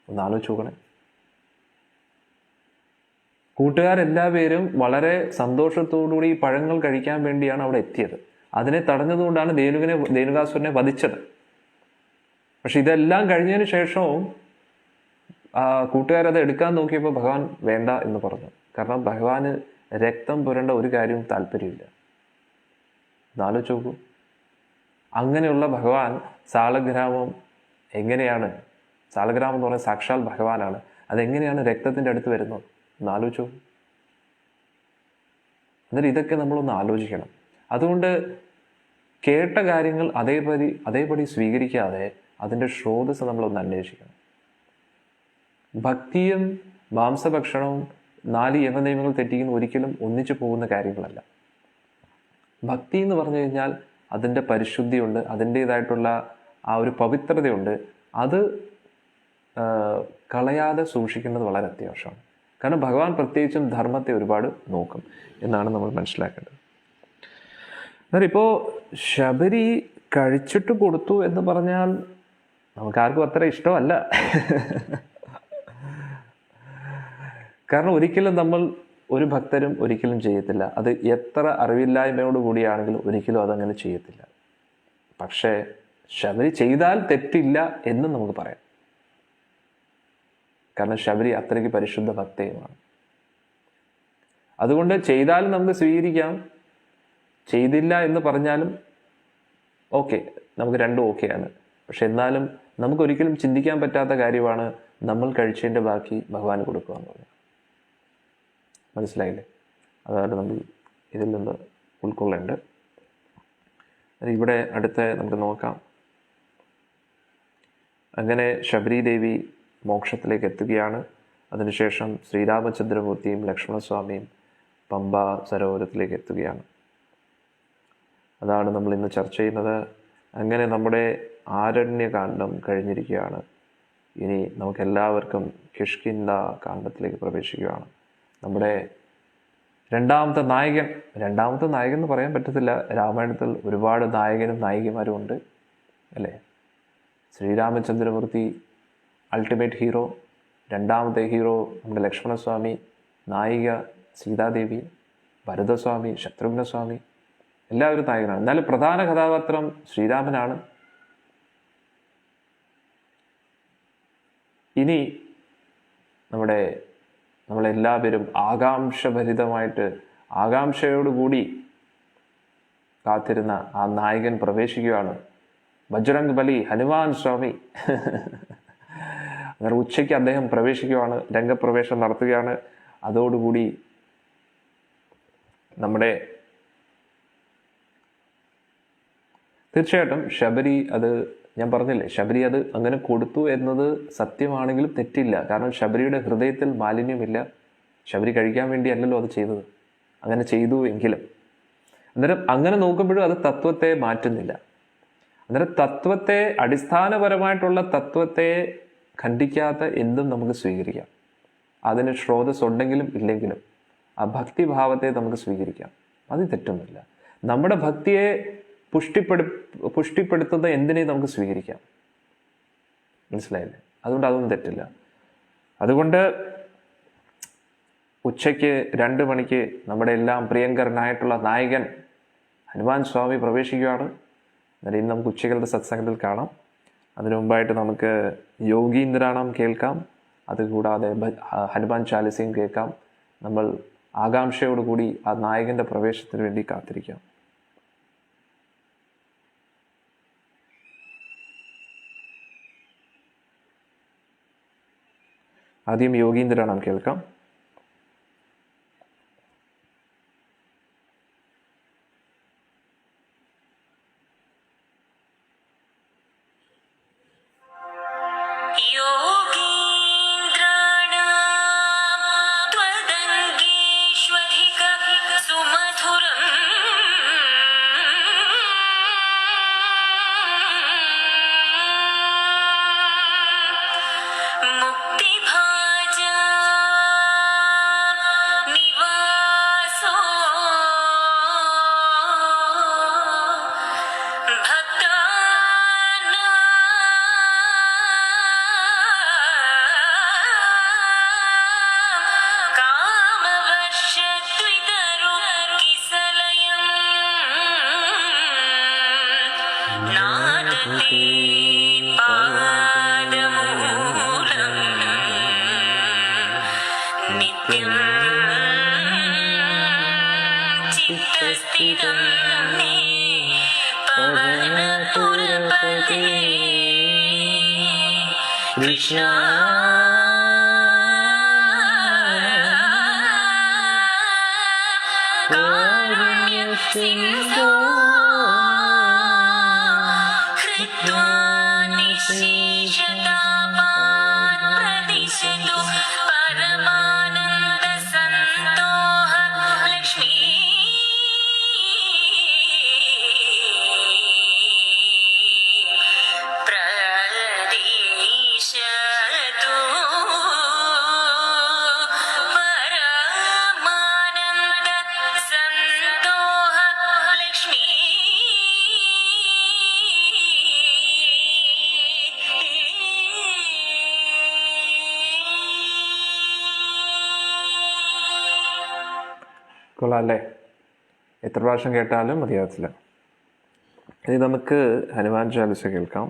ഒന്ന് ആലോചിച്ച് നോക്കണേ. കൂട്ടുകാരെല്ലാവരും വളരെ സന്തോഷത്തോടുകൂടി ഈ പഴങ്ങൾ കഴിക്കാൻ വേണ്ടിയാണ് അവിടെ എത്തിയത്. അതിനെ തടഞ്ഞതുകൊണ്ടാണ് ധേനുകാസുരനെ വധിച്ചത്. പക്ഷെ ഇതെല്ലാം കഴിഞ്ഞതിന് ശേഷവും കൂട്ടുകാരത് എടുക്കാൻ നോക്കിയപ്പോൾ ഭഗവാൻ വേണ്ട എന്ന് പറഞ്ഞു. കാരണം ഭഗവാന് രക്തം പുരണ്ട ഒരു കാര്യവും താല്പര്യമില്ല. എന്നാലോചിച്ച് നോക്കൂ. അങ്ങനെയുള്ള ഭഗവാൻ സാളഗ്രാമം എങ്ങനെയാണ്, സാളഗ്രാമം എന്ന് പറയുന്നത് സാക്ഷാൽ ഭഗവാനാണ്, അതെങ്ങനെയാണ് രക്തത്തിൻ്റെ അടുത്ത് വരുന്നത്? ഒന്ന് ആലോചിച്ചു. എന്നിട്ട് ഇതൊക്കെ നമ്മളൊന്ന് ആലോചിക്കണം. അതുകൊണ്ട് കേട്ട കാര്യങ്ങൾ അതേപടി സ്വീകരിക്കാതെ അതിൻ്റെ സ്രോതസ് നമ്മളൊന്ന് അന്വേഷിക്കണം. ഭക്തിയും മാംസഭക്ഷണവും 4 യമനിയമങ്ങൾ തെറ്റിക്കുന്ന ഒരിക്കലും ഒന്നിച്ചു പോകുന്ന കാര്യങ്ങളല്ല. ഭക്തി എന്ന് പറഞ്ഞു കഴിഞ്ഞാൽ അതിൻ്റെ പരിശുദ്ധിയുണ്ട്, അതിൻ്റേതായിട്ടുള്ള ആ ഒരു പവിത്രതയുണ്ട്. അത് കളയാതെ സൂക്ഷിക്കുന്നത് വളരെ അത്യാവശ്യമാണ്. കാരണം ഭഗവാൻ പ്രത്യേകിച്ചും ധർമ്മത്തെ ഒരുപാട് നോക്കും എന്നാണ് നമ്മൾ മനസ്സിലാക്കേണ്ടത്. എന്നാൽ ഇപ്പോൾ ശബരി കഴിച്ചിട്ട് കൊടുത്തു എന്ന് പറഞ്ഞാൽ നമുക്കാർക്കും അത്ര ഇഷ്ടമല്ല. കാരണം ഒരിക്കലും നമ്മൾ ഒരു ഭക്തരും ഒരിക്കലും ചെയ്യത്തില്ല. അത് എത്ര അറിവില്ലായ്മയോട് കൂടിയാണെങ്കിലും ഒരിക്കലും അതങ്ങനെ ചെയ്യത്തില്ല. പക്ഷേ ശബരി ചെയ്താൽ തെറ്റില്ല എന്നും നമുക്ക് പറയാം. കാരണം ശബരി അത്രയ്ക്ക് പരിശുദ്ധ ഭക്തയുമാണ്. അതുകൊണ്ട് ചെയ്താലും നമുക്ക് സ്വീകരിക്കാം, ചെയ്തില്ല എന്ന് പറഞ്ഞാലും ഓക്കെ, നമുക്ക് രണ്ടും ഓക്കെയാണ്. പക്ഷെ എന്നാലും നമുക്കൊരിക്കലും ചിന്തിക്കാൻ പറ്റാത്ത കാര്യമാണ് നമ്മൾ കഴിച്ചതിൻ്റെ ബാക്കി ഭഗവാന് കൊടുക്കുക എന്ന് പറഞ്ഞാൽ. മനസ്സിലായില്ലേ? അതാണ് നമ്മൾ ഇതിൽ നിന്ന് ഉൾക്കൊള്ളേണ്ടത്. ഇവിടെ അടുത്ത നമുക്ക് നോക്കാം. അങ്ങനെ ശബരി ദേവി മോക്ഷത്തിലേക്ക് എത്തുകയാണ്. അതിനുശേഷം ശ്രീരാമചന്ദ്രമൂർത്തിയും ലക്ഷ്മണസ്വാമിയും പമ്പ സരോവരത്തിലേക്ക് എത്തുകയാണ്. അതാണ് നമ്മൾ ഇന്ന് ചർച്ച ചെയ്യുന്നത്. അങ്ങനെ നമ്മുടെ ആരണ്യകാന്ഡം കഴിഞ്ഞിരിക്കുകയാണ്. ഇനി നമുക്കെല്ലാവർക്കും കിഷ്കിന്ധ കാണ്ഡത്തിലേക്ക് പ്രവേശിക്കുകയാണ്. നമ്മുടെ രണ്ടാമത്തെ നായകൻ എന്ന് പറയാൻ പറ്റത്തില്ല. രാമായണത്തിൽ ഒരുപാട് നായകനും നായികമാരും ഉണ്ട് അല്ലേ? ശ്രീരാമചന്ദ്രമൂർത്തി അൾട്ടിമേറ്റ് ഹീറോ, രണ്ടാമത്തെ ഹീറോ നമ്മുടെ ലക്ഷ്മണസ്വാമി, നായിക സീതാദേവി, ഭരതസ്വാമി, ശത്രുഘ്നസ്വാമി, എല്ലാവരും നായകനാണ്. എന്നാലും പ്രധാന കഥാപാത്രം ശ്രീരാമനാണ്. ഇനി നമ്മളെല്ലാവരും ആകാംക്ഷയോടുകൂടി കാത്തിരുന്ന ആ നായകൻ പ്രവേശിക്കുകയാണ്. ബജ്രംഗ് ബലി ഹനുമാൻ സ്വാമി. അങ്ങനെ ഉച്ചയ്ക്ക് അദ്ദേഹം പ്രവേശിക്കുകയാണ്, രംഗപ്രവേശം നടത്തുകയാണ്. അതോടുകൂടി തീർച്ചയായിട്ടും ശബരി, അത് ഞാൻ പറഞ്ഞില്ലേ, ശബരി അത് അങ്ങനെ കൊടുത്തു എന്നത് സത്യമാണെങ്കിലും തെറ്റില്ല. കാരണം ശബരിയുടെ ഹൃദയത്തിൽ മാലിന്യമില്ല. ശബരി കഴിക്കാൻ വേണ്ടിയല്ലല്ലോ അത് ചെയ്തത്. അങ്ങനെ ചെയ്തു എങ്കിലും അന്നേരം അങ്ങനെ നോക്കുമ്പോഴും അത് തത്വത്തെ മാറ്റുന്നില്ല. അന്നേരം അടിസ്ഥാനപരമായിട്ടുള്ള തത്വത്തെ ഖണ്ഡിക്കാത്ത എന്തും നമുക്ക് സ്വീകരിക്കാം. അതിന് സ്രോതസ് ഉണ്ടെങ്കിലും ഇല്ലെങ്കിലും ആ ഭക്തിഭാവത്തെ നമുക്ക് സ്വീകരിക്കാം. അത് തെറ്റൊന്നുമില്ല. നമ്മുടെ ഭക്തിയെ പുഷ്ടിപ്പെടുത്തുന്ന എന്തിനേയും നമുക്ക് സ്വീകരിക്കാം. മനസ്സിലായില്ലേ? അതുകൊണ്ട് അതൊന്നും തെറ്റില്ല. അതുകൊണ്ട് ഉച്ചയ്ക്ക് 2 മണിക്ക് നമ്മുടെ എല്ലാം പ്രിയങ്കരനായിട്ടുള്ള നായകൻ ഹനുമാൻ സ്വാമി പ്രവേശിക്കുകയാണ്. അന്നേരം ഇന്ന് നമുക്ക് ഉച്ചകളുടെ സത്സംഗത്തിൽ കാണാം. അതിനു മുമ്പായിട്ട് നമുക്ക് യോഗീന്ദ്രാണം കേൾക്കാം. അതുകൂടാതെ ഹനുമാൻ ചാലിസയും കേൾക്കാം. നമ്മൾ ആകാംക്ഷയോടുകൂടി ആ നായകന്റെ പ്രവേശത്തിന് വേണ്ടി കാത്തിരിക്കാം. ആദ്യം യോഗീന്ദ്രാണം കേൾക്കാം. Krishna Karunya Sindhu Kritva Nishishatapan Pradishatu Paramananda Santoha Lakshmi കൊള്ളാല്ലേ? എത്ര പ്രാവശ്യം കേട്ടാലും മതിയാകത്തില്ല. ഇനി നമുക്ക് ഹനുമാൻ ചാലിസ കേൾക്കാം.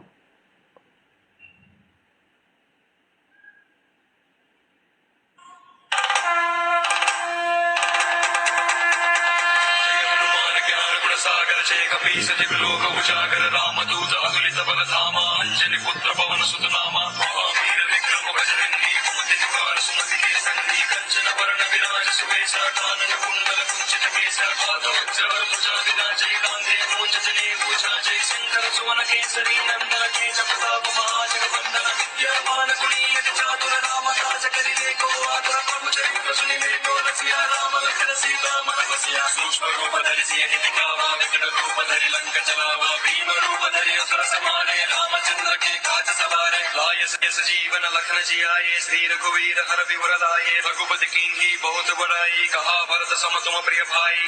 जीवन लखन जियाए श्री रघुवीर हर विवर लाए रघुपति कीन्ही बहुत बड़ाई कहा भरत सम तुम प्रिय भाई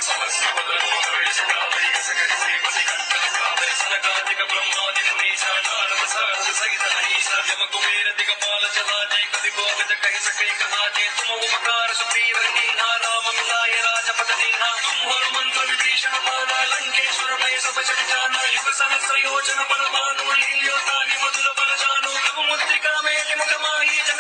ब्रह्मादि मुनीसा नारद सारद सहित हरीसा यम कुबेर दिगपाल चला जय कवि कोविद कहि सके कहा जय तुम उपकार सुग्रीव कीन्हा राम मिलाय राजपद दीन्हा तुम हनुमंत विभीषण माना लंकेश्वर भय सब जग जाना युग सहस्र योजन बल भानु लील्योतानि मधुर बल जानु प्रभु मुद्रिका मेलि मुख माहि जन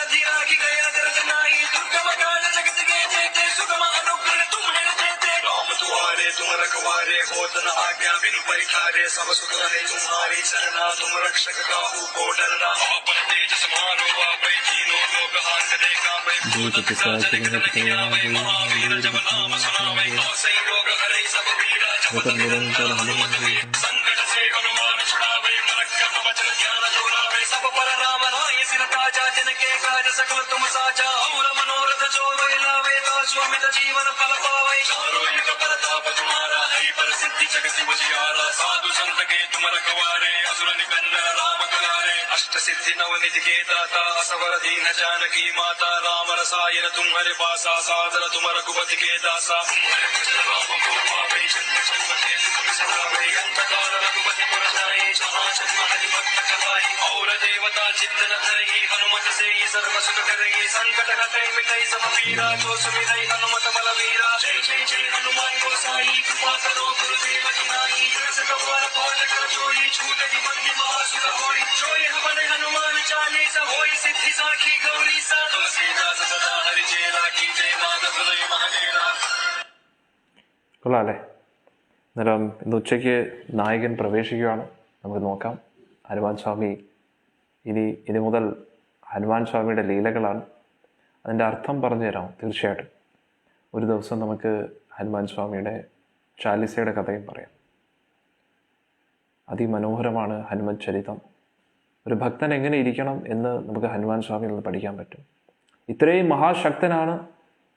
होत न आज्ञा बिनु परिठारे सब सुख रहे तुम्हारी शरणा तुम रक्षक काहू को डरना आपन तेज समारो आपै तीनों लोक हाथ देखा पै भूत पिशाच निकट नहीं आवे महावीर जब नाम सुनावे औसै रोग हरै सब पीड़ा जपत निरंतर हनुमंत संकट से हनुमान छुड़ावे मरक्कत वचन ध्यान जोड़ावे सब पर राम राय सिर ताजा जिनके काज सकल तुम साजा और मनोरथ जो लावे ता स्वामित जीवन फल पावे चारों युग प्रताप तुम्हारा है पर सिद्धि जगत उजियारा साधु संत के तुम रखवारे असुर निकंदन राम दुलारे अष्ट सिद्धि नव निधि के दाता असवर दीन जानकी माता राम रसायन तुम्हारे पासा सादर तुम रघुपति के दासा तुम्हारे भजन राम को पावे जन्म जन्म के दुख सतावे अंत काल रघुपति पुर जाए जहाँ जन्म हरि भक्त कहाई और देवता चित्तन धरई हनुमत से ही सर्व सुख करई संकट हटई मिटई सब पीरा जो सुमिरई हनुमत बलवीरा जय जय जय हनुमान गोसाई कृपा करो गुरुदेव की नाई तुलसी गवार पाल कर जोई छूट ही बंदी महासुख होई जोई हवन हनुमान चालीसा होई सिद्धि साखी गौरी सा तुलसीदास सदा हरि चेला की जय माधव हृदय महादेवा കൊള്ളാം അല്ലേ? അന്നേരം ഇന്ന് ഉച്ചയ്ക്ക് നായകൻ പ്രവേശിക്കുകയാണ്. നമുക്ക് നോക്കാം. ഹനുമാൻ സ്വാമി ഇനി മുതൽ ഹനുമാൻ സ്വാമിയുടെ ലീലകളാണ്. അതിൻ്റെ അർത്ഥം പറഞ്ഞു തരാം തീർച്ചയായിട്ടും. ഒരു ദിവസം നമുക്ക് ഹനുമാൻ സ്വാമിയുടെ ചാലിസയുടെ കഥയും പറയാം. അതിമനോഹരമാണ് ഹനുമൻ ചരിതം. ഒരു ഭക്തൻ എങ്ങനെ ഇരിക്കണം എന്ന് നമുക്ക് ഹനുമാൻ സ്വാമിയിൽ നിന്ന് പഠിക്കാൻ പറ്റും. ഇത്രയും മഹാശക്തനാണ്,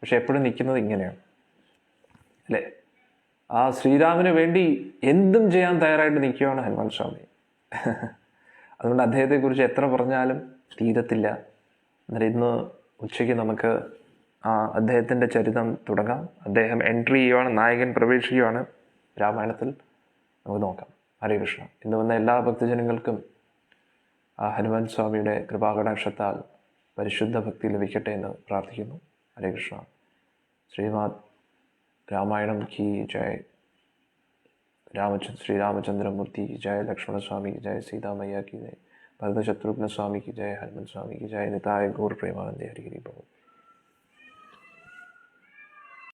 പക്ഷെ എപ്പോഴും നിൽക്കുന്നത് ഇങ്ങനെയാണ് അല്ലേ? ആ ശ്രീരാമന് വേണ്ടി എന്തും ചെയ്യാൻ തയ്യാറായിട്ട് നിൽക്കുകയാണ് ഹനുമാൻ സ്വാമി. അതുകൊണ്ട് അദ്ദേഹത്തെക്കുറിച്ച് എത്ര പറഞ്ഞാലും തീരത്തില്ല. അന്നേരം ഇന്ന് ഉച്ചയ്ക്ക് നമുക്ക് അദ്ദേഹത്തിൻ്റെ ചരിതം തുടങ്ങാം. അദ്ദേഹം എൻട്രി ചെയ്യുവാണ്, നായകൻ പ്രവേശിക്കുകയാണ് രാമായണത്തിൽ. നമുക്ക് നോക്കാം. ഹരേ കൃഷ്ണ. ഇന്ന് വന്ന എല്ലാ ഭക്തജനങ്ങൾക്കും ഹനുമാൻ സ്വാമിയുടെ കൃപാകടാക്ഷത്താൽ പരിശുദ്ധ ഭക്തി ലഭിക്കട്ടെ എന്ന് പ്രാർത്ഥിക്കുന്നു. ഹരേ കൃഷ്ണ. ശ്രീമാത് രാമായണം की जय, श्री रामचंद्रमूर्ति की जय, लक्ष्मण स्वामी की जय, सीता मैया की जय, भरत शत्रुघ्न स्वामी की जय, हनुमान स्वामी की जय, निताय गौर प्रेमानंदे हरि हरि बोल.